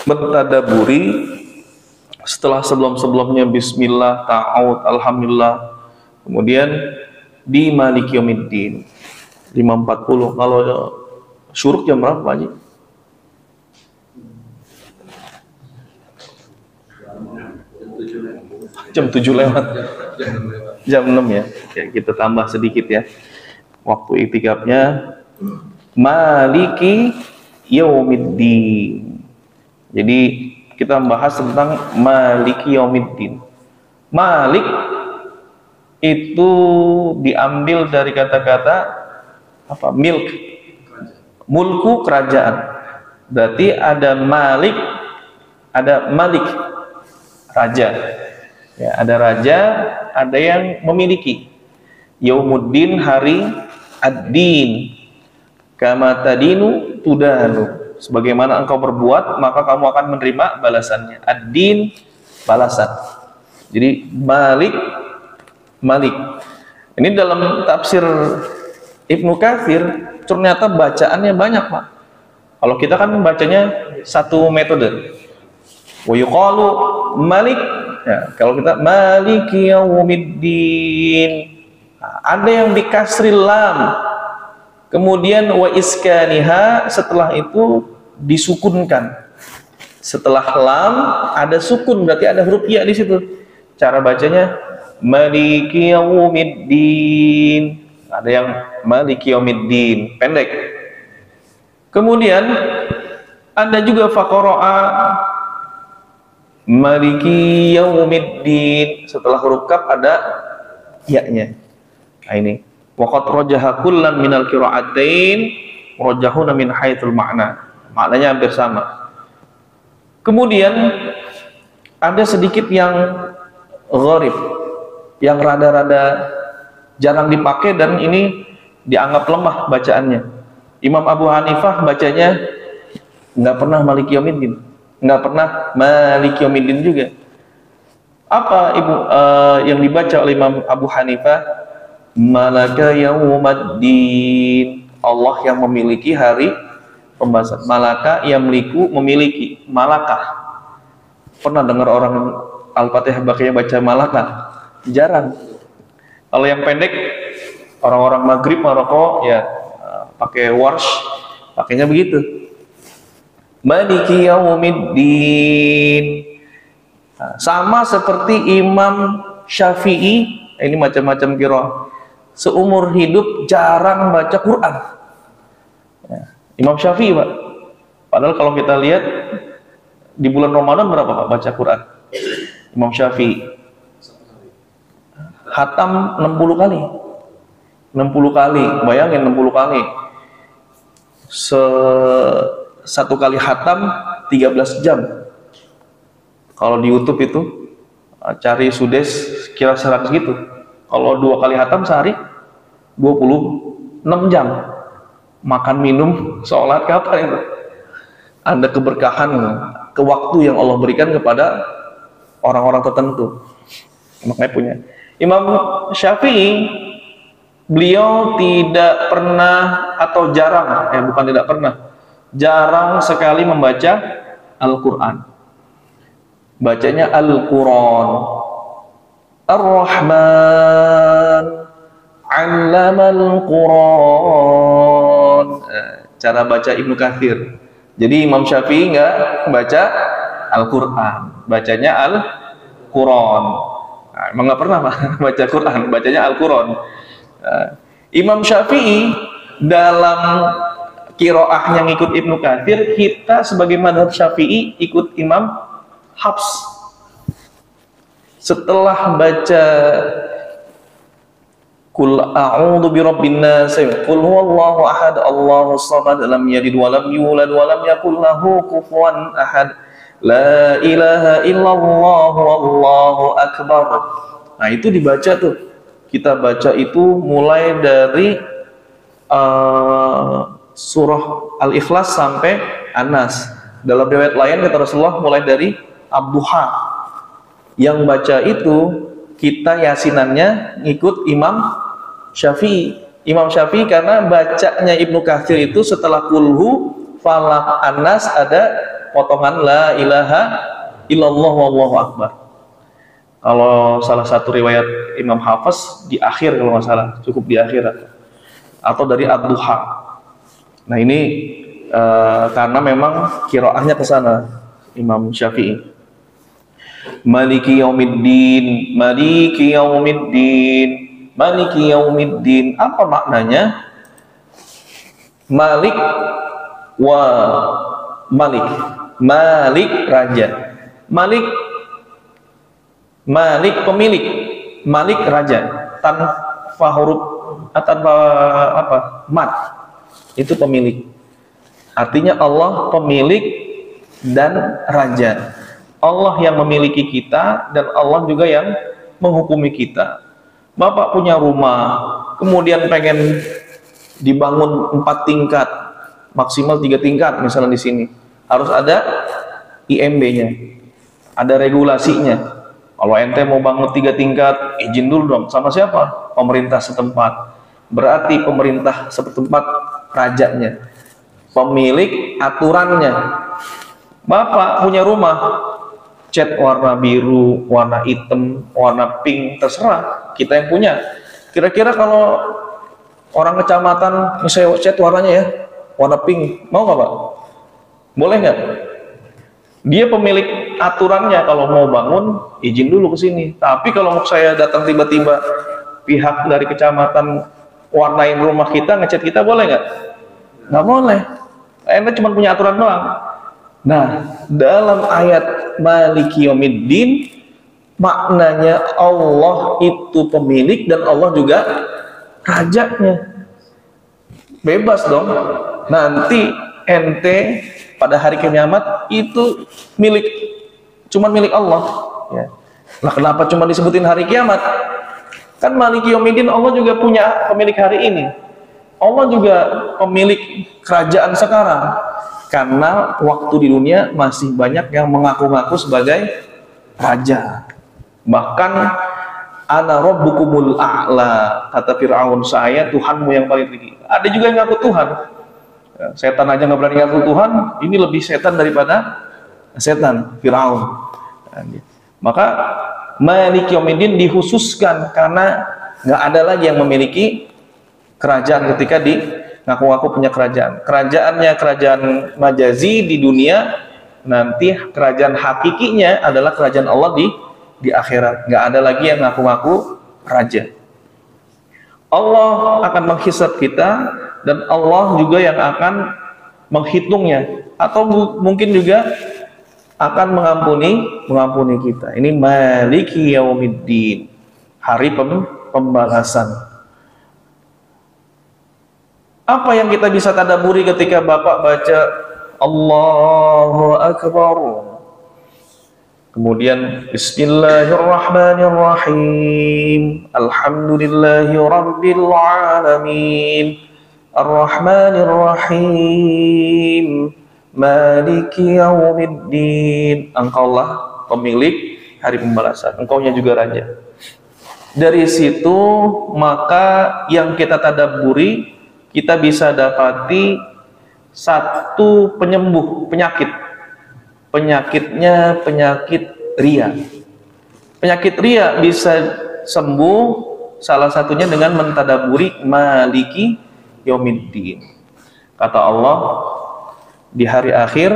Mentadaburi setelah sebelum-sebelumnya Bismillah, Ta'awud, Alhamdulillah, kemudian di Maliki Yaumiddin 5.40. Kalau syuruk jam berapa, Pak Haji? Jam 7 lewat. Jam 6 ya. Ya, kita tambah sedikit ya. Waktu iktikafnya Maliki Yaumiddin. Jadi kita membahas tentang Maliki Yaumiddin. Malik itu diambil dari kata-kata apa? Milk. Mulku, kerajaan. Berarti ada Malik, ada Malik, raja. Ya, ada raja, ada yang memiliki. Yaumuddin, hari ad-din. Kama tadinu tudanu. Sebagaimana engkau berbuat, maka kamu akan menerima balasannya. Ad-din, balasan. Jadi Malik, Malik. Ini dalam tafsir Ibnu Katsir ternyata bacaannya banyak, Pak. Kalau kita kan membacanya satu metode. Wa yuqalu Malik. Ya, kalau kita Maliki Yaumiddin, ada yang dikasril lam, kemudian wa iskaniha, setelah itu disukunkan. Setelah lam ada sukun, berarti ada huruf ya di situ. Cara bacanya Maliki Yaumiddin. Ada yang Maliki Yaumiddin, pendek. Kemudian ada juga faqara'a Maliki Yaumiddin, setelah huruf kaf ada ya-nya. Nah ini waqad rajaha kullan minal qira'atain rajahuna min haitsul ma'na. Maknanya hampir sama. Kemudian ada sedikit yang gharib, yang rada-rada jarang dipakai dan ini dianggap lemah bacaannya. Imam Abu Hanifah bacanya nggak pernah Maliki Yaumiddin, nggak pernah Maliki Yaumiddin juga. Apa yang dibaca oleh Imam Abu Hanifah? Malaka Yaumiddin. Allah yang memiliki hari pembahasan. Malaka yamliku, memiliki. Malaka. Pernah dengar orang Al-Fatihah baca malaka? Jarang. Kalau yang pendek, orang-orang Maghrib, Maroko, ya pakai warsh, pakainya begitu. Maliki yaumiddin. Sama seperti Imam Syafi'i, ini macam-macam qiraah. Seumur hidup jarang baca Quran. Ya. Imam Syafi'i, Pak. Padahal kalau kita lihat di bulan Ramadan berapa Pak baca Quran? Imam Syafi'i khatam 60 kali. 60 kali, bayangin 60 kali. Satu kali khatam 13 jam. Kalau di YouTube itu cari Sudes kira 100 gitu. Kalau 2 kali khatam sehari 26 jam. Makan minum, sholat, kapan itu? Ada keberkahan, ke waktu yang Allah berikan kepada orang-orang tertentu. Makanya punya. Imam Syafi'i, beliau tidak pernah atau jarang, bukan tidak pernah, jarang sekali membaca Al-Quran. Bacanya Al-Quran. Ar-Rahman 'allamal Quran. Cara baca Ibnu Katsir. Jadi Imam Syafi'i nggak baca Al-Quran, bacanya Al-Quran. Nah, emang nggak pernah baca Quran, bacanya Al-Quran. Imam Syafi'i dalam qiraahnya ngikut Ibnu Katsir, kita sebagai madhab Syafi'i ikut Imam Hafs. Setelah baca Qul a'udzu birabbin nas, qul huwallahu ahad, Allahus samad, lam yalid wa lam yulad wa lam yakul lahu kufuwan ahad, la ilaha illallah wallahu akbar. Nah, itu dibaca tuh. Kita baca itu mulai dari surah Al-Ikhlas sampai An-Nas. Dalam riwayat lain kata Rasulullah mulai dari Ad-Duha. Yang baca itu kita yasinannya ngikut Imam Syafi'i. Imam Syafi'i karena bacanya Ibnu Katsir itu setelah kulhu, falaq, An-Nas ada potongan la ilaha illallah wallahu akbar. Kalau salah satu riwayat Imam Hafiz di akhir, kalau nggak salah, cukup di akhir atau dari Ad-Duha. Nah, ini karena memang qiraahnya ke sana Imam Syafi'i. Maliki yaumiddin, maliki yaumiddin, maliki yaumiddin. Apa maknanya? Malik wa malik. Malik raja. Malik pemilik. Malik raja. Tanpa huruf, tanpa apa? Mat. Itu pemilik. Artinya Allah pemilik dan raja. Allah yang memiliki kita dan Allah juga yang menghukumi kita. Bapak punya rumah, kemudian pengen dibangun 4 tingkat, maksimal 3 tingkat misalnya di sini. Harus ada IMB-nya, ada regulasinya. Kalau ente mau bangun 3 tingkat, izin dulu dong. Sama siapa? Pemerintah setempat. Berarti pemerintah setempat rajanya, pemilik aturannya. Bapak punya rumah, cat warna biru, warna hitam, warna pink, terserah, kita yang punya. Kira-kira kalau orang kecamatan misalnya cat warnanya ya warna pink, mau nggak Pak? Boleh nggak? Dia pemilik aturannya, kalau mau bangun izin dulu ke sini. Tapi kalau saya datang tiba-tiba pihak dari kecamatan warnain rumah kita, ngecat kita, boleh nggak? Nggak boleh. Anda cuma punya aturan doang. Nah, dalam ayat Maliki Yaumiddin maknanya Allah itu pemilik dan Allah juga rajanya. Bebas dong. Nanti ente pada hari kiamat itu cuman milik Allah. Ya. Nah, kenapa cuma disebutin hari kiamat? Kan Maliki Yaumiddin Allah juga punya pemilik hari ini. Allah juga pemilik kerajaan sekarang. Karena waktu di dunia masih banyak yang mengaku-ngaku sebagai raja. Bahkan ana rabbukumul a'la, kata Fir'aun, saya Tuhanmu yang paling tinggi. Ada juga yang ngaku Tuhan. Ya, setan aja nggak berani ngaku Tuhan, ini lebih setan daripada setan, Fir'aun. Maka Malik Yaumiddin dikhususkan karena nggak ada lagi yang memiliki kerajaan ketika di ngaku-ngaku punya kerajaan. Kerajaannya kerajaan majazi di dunia, nanti kerajaan hakikinya adalah kerajaan Allah di akhirat. Nggak ada lagi yang ngaku-ngaku raja. Allah akan menghisab kita dan Allah juga yang akan menghitungnya, atau mungkin juga akan mengampuni kita. Ini Maliki Yaumiddin, hari pembalasan. Apa yang kita bisa tadabburi ketika Bapak baca Allahu Akbar, kemudian Bismillahirrahmanirrahim, Alhamdulillahi Rabbil Alamin, Ar-Rahmanirrahim, Maliki Yaumiddin. Engkaulah pemilik hari pembalasan, engkaunya juga raja. Dari situ maka yang kita tadabburi, kita bisa dapati satu penyembuh penyakit. Penyakitnya penyakit ria. Penyakit ria bisa sembuh salah satunya dengan mentadabburi Maliki Yaumiddin. Kata Allah, di hari akhir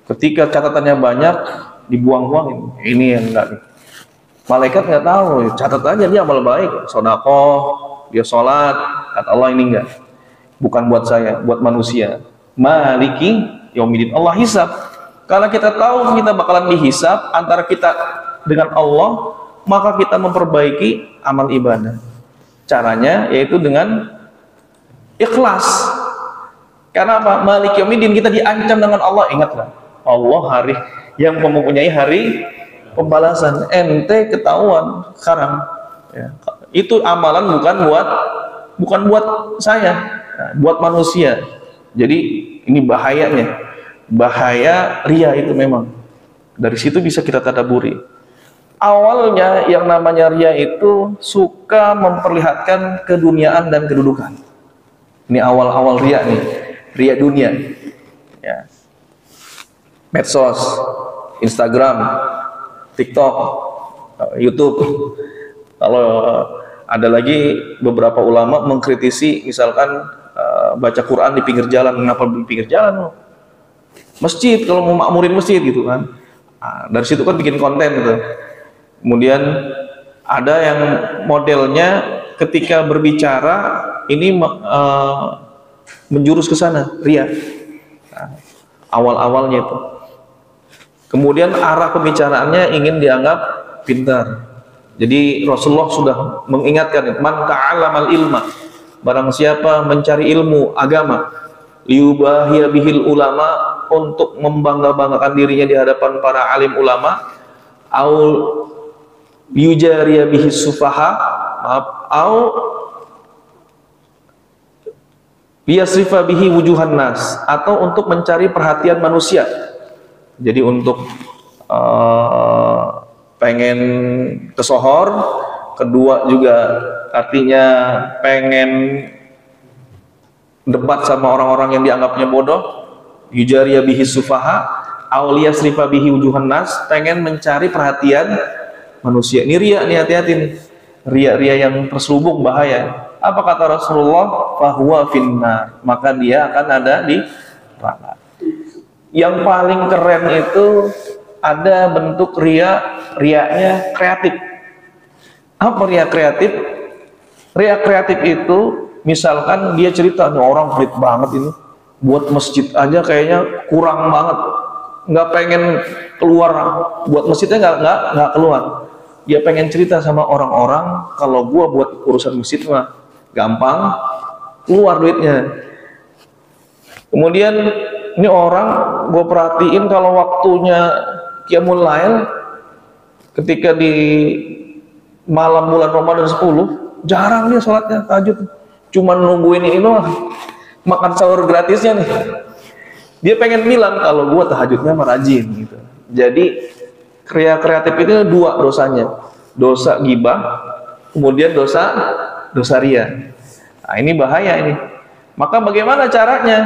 ketika catatannya banyak dibuang-buangin. Ini yang enggak nih. Malaikat nggak tahu, catat aja dia amal baik, sedekah, dia sholat. Kata Allah, ini enggak, bukan buat saya, buat manusia. Maliki Yaumiddin, Allah hisab. Karena kita tahu kita bakalan dihisab antara kita dengan Allah, maka kita memperbaiki amal ibadah. Caranya yaitu dengan ikhlas. Karena apa? Maliki Yaumiddin, kita diancam dengan Allah. Ingatlah, Allah hari yang mempunyai hari pembalasan. Ente ketahuan sekarang ya, itu amalan bukan buat saya, buat manusia. Jadi ini bahayanya, bahaya ria itu memang. Dari situ bisa kita tadabburi. Awalnya yang namanya ria itu suka memperlihatkan keduniaan dan kedudukan. Ini awal-awal ria nih, ria dunia ya. Medsos, Instagram, TikTok, YouTube. Kalau ada lagi beberapa ulama mengkritisi, misalkan baca Quran di pinggir jalan. Kenapa di pinggir jalan? Masjid, kalau mau makmurin masjid gitu kan. Dari situ kan bikin konten gitu. Kemudian ada yang modelnya ketika berbicara ini menjurus ke sana, ria. Awal-awalnya itu. Kemudian arah pembicaraannya ingin dianggap pintar. Jadi Rasulullah sudah mengingatkan, man ta'allamal ilma, barang siapa mencari ilmu agama, liyubahiya bihil ulama, untuk membangga-banggakan dirinya di hadapan para alim ulama, au yujariya bihis sufaha, au biyasrifa bihi wujuhan nas, atau untuk mencari perhatian manusia. Jadi untuk pengen kesohor, kedua juga artinya pengen debat sama orang-orang yang dianggapnya bodoh, yujariya bihi sufaha, auliya srifa bihi wujuhan nas, pengen mencari perhatian manusia. Ini ria nih, hati-hati nih. Ria-ria yang terselubung, bahaya. Apa kata Rasulullah? Fahuwa finnar, maka dia akan ada di neraka. Yang paling keren itu ada bentuk riaknya kreatif. Apa riak kreatif? Riak kreatif itu misalkan dia cerita, orang pelit banget ini, buat masjid aja kayaknya kurang banget, nggak pengen keluar, buat masjidnya nggak keluar. Dia pengen cerita sama orang-orang, kalau gua buat urusan masjid mah gampang, keluar duitnya. Kemudian ini orang gue perhatiin kalau waktunya Qiyamul Lail, ketika di malam bulan Ramadan 10, jarang dia sholatnya tahajud, cuma nungguin ini doang, makan sahur gratisnya nih. Dia pengen bilang kalau gue tahajudnya mah rajin gitu. Jadi kreatif itu dua dosanya. dosa ghibah, kemudian dosa ria. Nah, ini bahaya ini. Maka bagaimana caranya?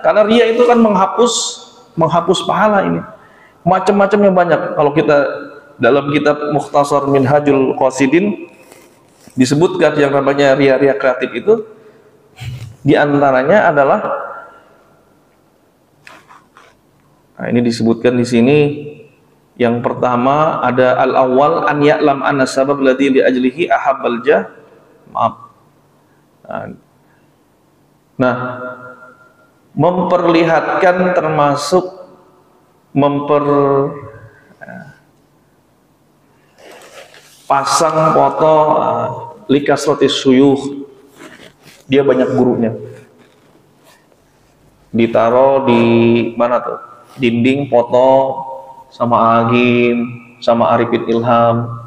Karena ria itu kan menghapus pahala ini. Macam-macamnya banyak. Kalau kita dalam kitab Mukhtasar Minhajul Qasidin disebutkan yang namanya ria-ria kreatif itu, di antaranya adalah, nah ini disebutkan di sini. Yang pertama ada al-awwal an ya'lam anna sabab ladzi li ajlihi ahabbal jah. Maaf. Nah, memperlihatkan termasuk pasang foto likasrotis suyuh, dia banyak gurunya, ditaruh di mana tuh, dinding foto sama Agim, sama Arifin Ilham,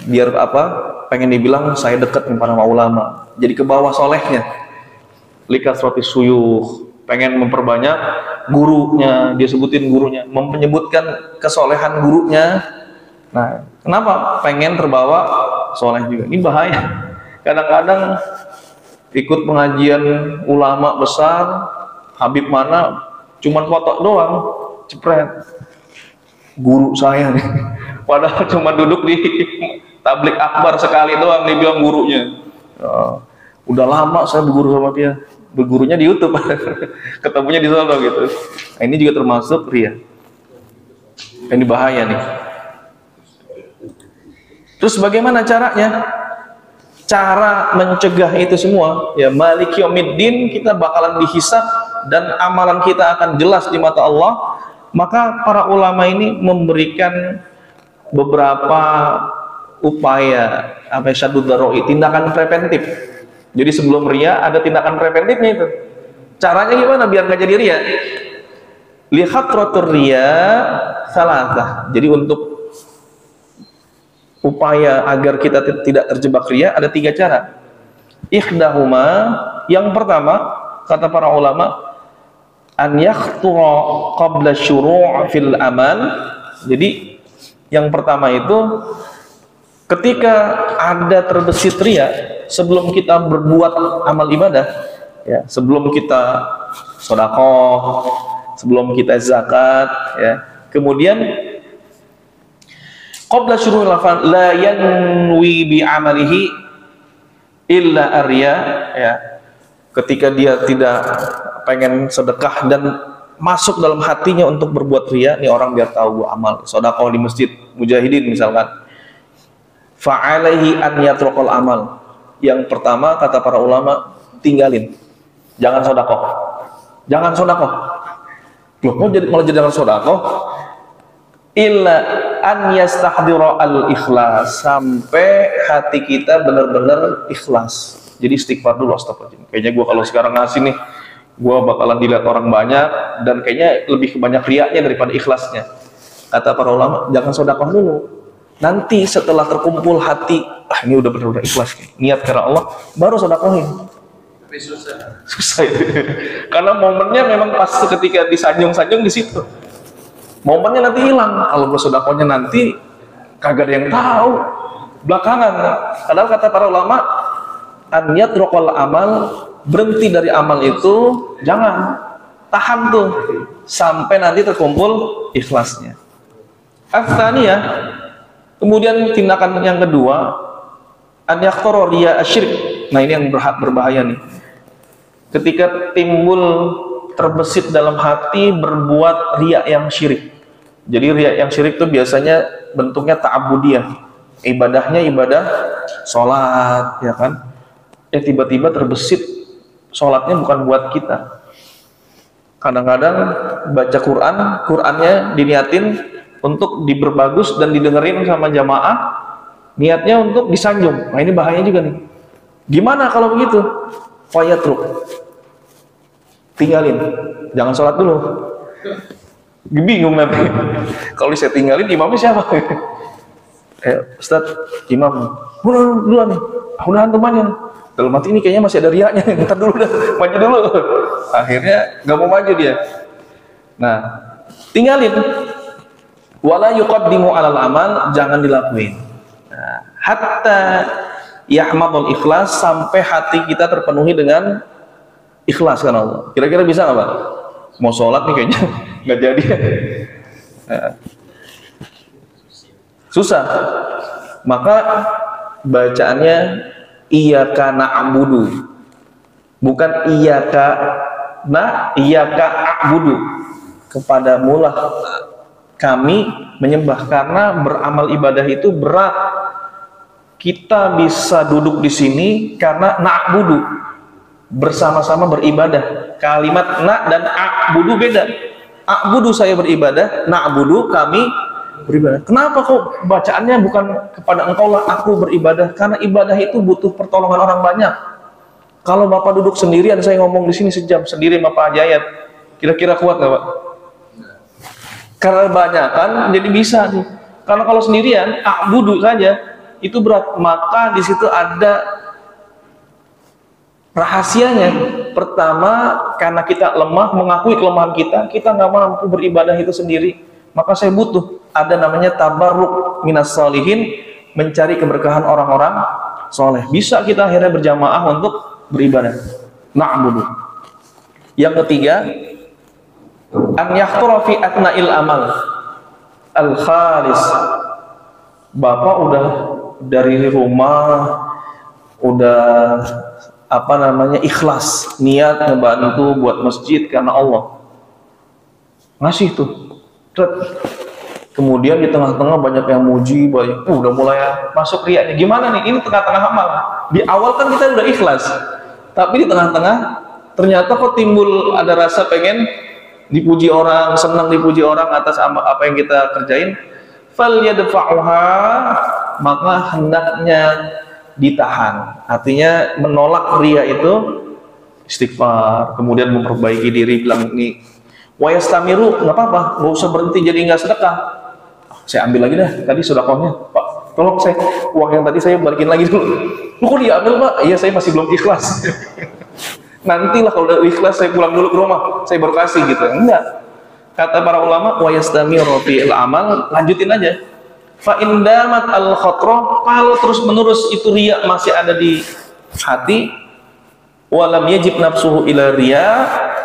biar apa? Pengen dibilang saya dekat kepada ulama, jadi ke bawah solehnya. Likasrotis suyuh, pengen memperbanyak gurunya, dia sebutin gurunya, menyebutkan kesolehan gurunya. Nah, kenapa? Pengen terbawa soleh juga. Ini bahaya. Kadang-kadang ikut pengajian ulama besar, Habib mana, cuman foto doang, cepret. Guru saya nih, padahal cuma duduk di tablik akbar sekali doang, dibilang gurunya. Udah lama saya berguru sama dia, bergurunya di YouTube, ketemunya di Solo gitu. Nah, ini juga termasuk ria. Ini bahaya nih. Terus bagaimana caranya? Cara mencegah itu semua, ya Maliki Yaumiddin, kita bakalan dihisab dan amalan kita akan jelas di mata Allah. Maka para ulama ini memberikan beberapa upaya, syadud daroi, tindakan preventif. Jadi sebelum ria ada tindakan preventifnya itu. Caranya gimana biar nggak jadi ria? Lihat rotur ria salatah. Jadi untuk upaya agar kita tidak terjebak ria ada 3 cara. Ikhdahuma, yang pertama kata para ulama, an yakhtura qabla syuru' fil amal. Jadi yang pertama itu ketika ada terbesit ria sebelum kita berbuat amal ibadah, ya, sebelum kita sedekah, sebelum kita zakat, ya, kemudian qabla syuru'il amal la yanwi bi amalihi illa arya, ya, ketika dia tidak pengen sedekah dan masuk dalam hatinya untuk berbuat ria, nih orang biar tahu gua amal sedekah di masjid mujahidin misalkan, fa'alaihi an yatrukul amal. Yang pertama kata para ulama, tinggalin, jangan sedekah, jangan sedekah. Loh, kok malah jadi jangan sedekah? Illa an yastahdira al-ikhlas, sampai hati kita benar-benar ikhlas. Jadi istighfar dulu, astagfirullah. Kayaknya gua kalau sekarang ngasih nih, gua bakalan dilihat orang banyak dan kayaknya lebih banyak riaknya daripada ikhlasnya. Kata para ulama, jangan sedekah dulu. Nanti setelah terkumpul hati, ini udah benar-benar ikhlas nih, niat karena Allah, baru sedekahin. Tapi susah itu. Karena momennya memang pas ketika disanjung-sanjung di situ. Momennya nanti hilang. Kalau gue sedekahnya nanti kagak ada yang tahu. Belakangan. Padahal kata para ulama, an yatrukul amal, berhenti dari amal itu jangan, tahan tuh sampai nanti terkumpul ikhlasnya. Ats-tsaniyah, kemudian tindakan yang kedua, an yakhtara riya asyirik. Nah, ini yang berbahaya nih. Ketika timbul terbesit dalam hati berbuat riya yang syirik. Jadi riya yang syirik itu biasanya bentuknya ta'abudiyah. Ibadahnya ibadah sholat, ya kan? Tiba-tiba terbesit sholatnya bukan buat kita. Kadang-kadang baca Quran, Qurannya diniatin untuk diperbagus dan didengerin sama jamaah, niatnya untuk disanjung. Nah, ini bahaya juga nih. Gimana kalau begitu? Fayatruk, tinggalin, jangan sholat dulu. Bingung nanti. Kalau saya tinggalin, imamnya siapa? Ustaz, imam, duluan nih, udah antum aja. Dalam hati ini kayaknya masih ada riaknya, ntar dulu dah, maju dulu. Akhirnya nggak mau maju dia. Nah, tinggalin. Wala yuqaddimu 'alal amal, jangan dilakuin. Nah, hatta yahmadul ikhlas, sampai hati kita terpenuhi dengan ikhlas karena Allah. Kira-kira bisa nggak Pak? Mau sholat nih kayaknya nggak jadi. Nah, susah. Maka bacaannya iyyaka na'budu, bukan iyyaka a'budu, kepadamulah kami menyembah. Karena beramal ibadah itu berat. Kita bisa duduk di sini karena na'budu, bersama-sama beribadah. Kalimat na dan a'budu beda. A'budu saya beribadah, na'budu kami beribadah. Kenapa kok bacaannya bukan kepada engkau lah aku beribadah? Karena ibadah itu butuh pertolongan orang banyak. Kalau Bapak duduk sendirian, saya ngomong di sini sejam sendiri sama Pak Jayat, kira-kira kuat nggak Pak? Karena banyak kan, jadi bisa nih. Karena kalau sendirian, a'budu saja itu berat. Maka di situ ada rahasianya. Pertama, karena kita lemah, mengakui kelemahan kita nggak mampu beribadah itu sendiri. Maka saya butuh ada namanya tabarruk minas sholihin, mencari keberkahan orang-orang soleh. Bisa kita akhirnya berjamaah untuk beribadah. Na'budu. Yang ketiga, an yakhtura fi atna'il amal al-khalis. Bapak udah dari rumah udah ikhlas niat ngebantu buat masjid karena Allah, ngasih tuh. Kemudian di tengah-tengah banyak yang muji, udah mulai masuk riaknya. Gimana nih? Ini tengah-tengah amal. Di awal kan kita udah ikhlas, tapi di tengah-tengah ternyata kok timbul ada rasa pengen dipuji orang, senang dipuji orang atas apa yang kita kerjain. Fal yadfa'uha, maka hendaknya ditahan. Artinya menolak riya itu istighfar, kemudian memperbaiki diri, bilang ini wa yastamiru, nggak apa-apa, nggak usah berhenti jadi nggak sedekah. Saya ambil lagi dah tadi sedekahnya, Pak, tolong saya uang yang tadi saya balikin lagi dulu. Lu kok diambil Pak? Iya, saya masih belum ikhlas. Nantilah kalau udah ikhlas saya pulang dulu ke rumah, saya baru kasih gitu. Enggak. Kata para ulama, wa yastamiru fil amal, lanjutin aja. Fa indamat al khatra, kalau terus menerus itu riya masih ada di hati, walam yajib nafsuhu ila riya,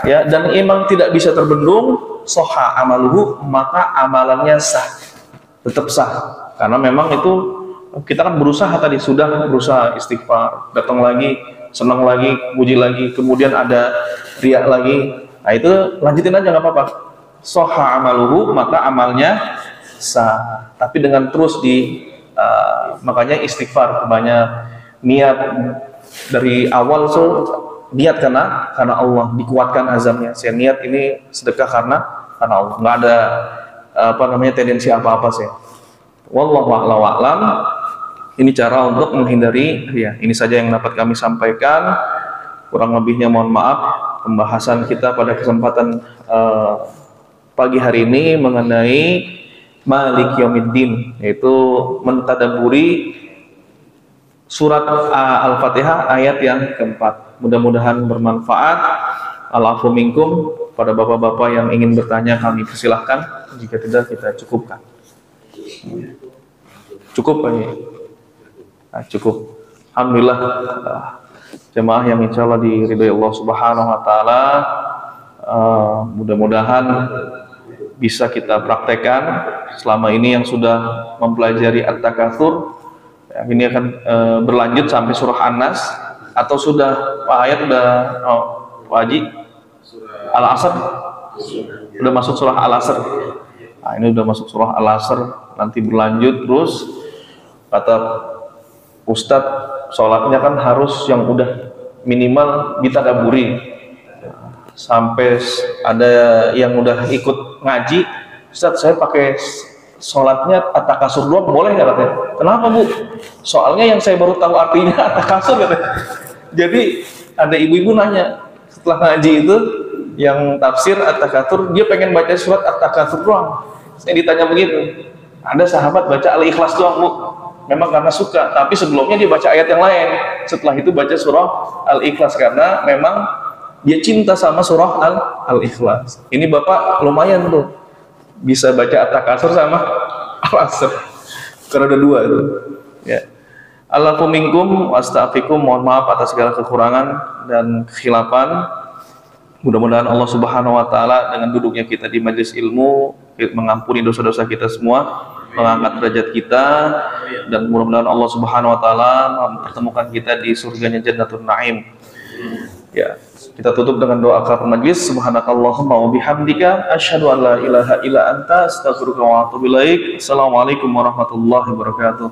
ya, dan emang tidak bisa terbendung, soha amaluhu, maka amalannya sah, tetap sah. Karena memang itu kita kan berusaha tadi, sudah berusaha istighfar, datang lagi, senang lagi, puji lagi, kemudian ada riya lagi. Nah itu lanjutin aja nggak apa-apa. Soha amaluhu, maka amalnya sah. Tapi dengan terus makanya istighfar banyak, niat dari awal niat karena Allah, dikuatkan azamnya. Saya niat ini sedekah karena Allah, nggak ada tendensi apa-apa saya. Wallahu a'lam. Ini cara untuk menghindari riya. Ini saja yang dapat kami sampaikan. Kurang lebihnya mohon maaf. Pembahasan kita pada kesempatan pagi hari ini mengenai Malik Yaumiddin, yaitu mentadaburi surat Al-Fatihah ayat yang keempat. Mudah-mudahan bermanfaat. Al-afu minkum. Pada bapak-bapak yang ingin bertanya kami persilahkan. Jika tidak kita cukupkan. Cukup Pak? Nah, cukup. Alhamdulillah, jemaah yang insya Allah diridhoi Allah Subhanahu Wa Taala. Mudah-mudahan bisa kita praktekkan selama ini yang sudah mempelajari At-Takatsur. Ini akan berlanjut sampai surah An-Nas, atau sudah Pak Hayat udah Pak Haji Al-Asr udah masuk surah Al-Asr. Nah, ini udah masuk surah Al-Asr, nanti berlanjut terus. Kata Ustadz, sholatnya kan harus yang udah minimal ditadaburi. Sampai ada yang udah ikut ngaji, Ustadz saya pakai sholatnya At-Takatsur doang boleh nggak katanya? Kenapa Bu? Soalnya yang saya baru tahu artinya At-Takatsur katanya. Jadi ada ibu-ibu nanya setelah ngaji itu yang tafsir At-Takatsur, dia pengen baca surat At-Takatsur doang. Saya ditanya begitu, ada sahabat baca Al-Ikhlas doang Bu, memang karena suka, tapi sebelumnya dia baca ayat yang lain, setelah itu baca surah Al-Ikhlas karena memang dia cinta sama surah Al-Ikhlas. Ini Bapak lumayan tuh, bisa baca at-takasur sama al-asr. Karena ada dua itu. Ya. Alafu minkum wasta'fikum, mohon maaf atas segala kekurangan dan kekhilafan. Mudah-mudahan Allah Subhanahu wa taala dengan duduknya kita di majelis ilmu mengampuni dosa-dosa kita semua, mengangkat derajat kita, dan mudah-mudahan Allah Subhanahu wa taala mempertemukan kita di surganya Jannatul Naim. Ya, kita tutup dengan doa kafaratul majlis. Subhanakallahumma wa bihamdika asyhadu an la ilaha illa anta astaghfiruka wa atubu ilaik. Assalamualaikum warahmatullahi wabarakatuh.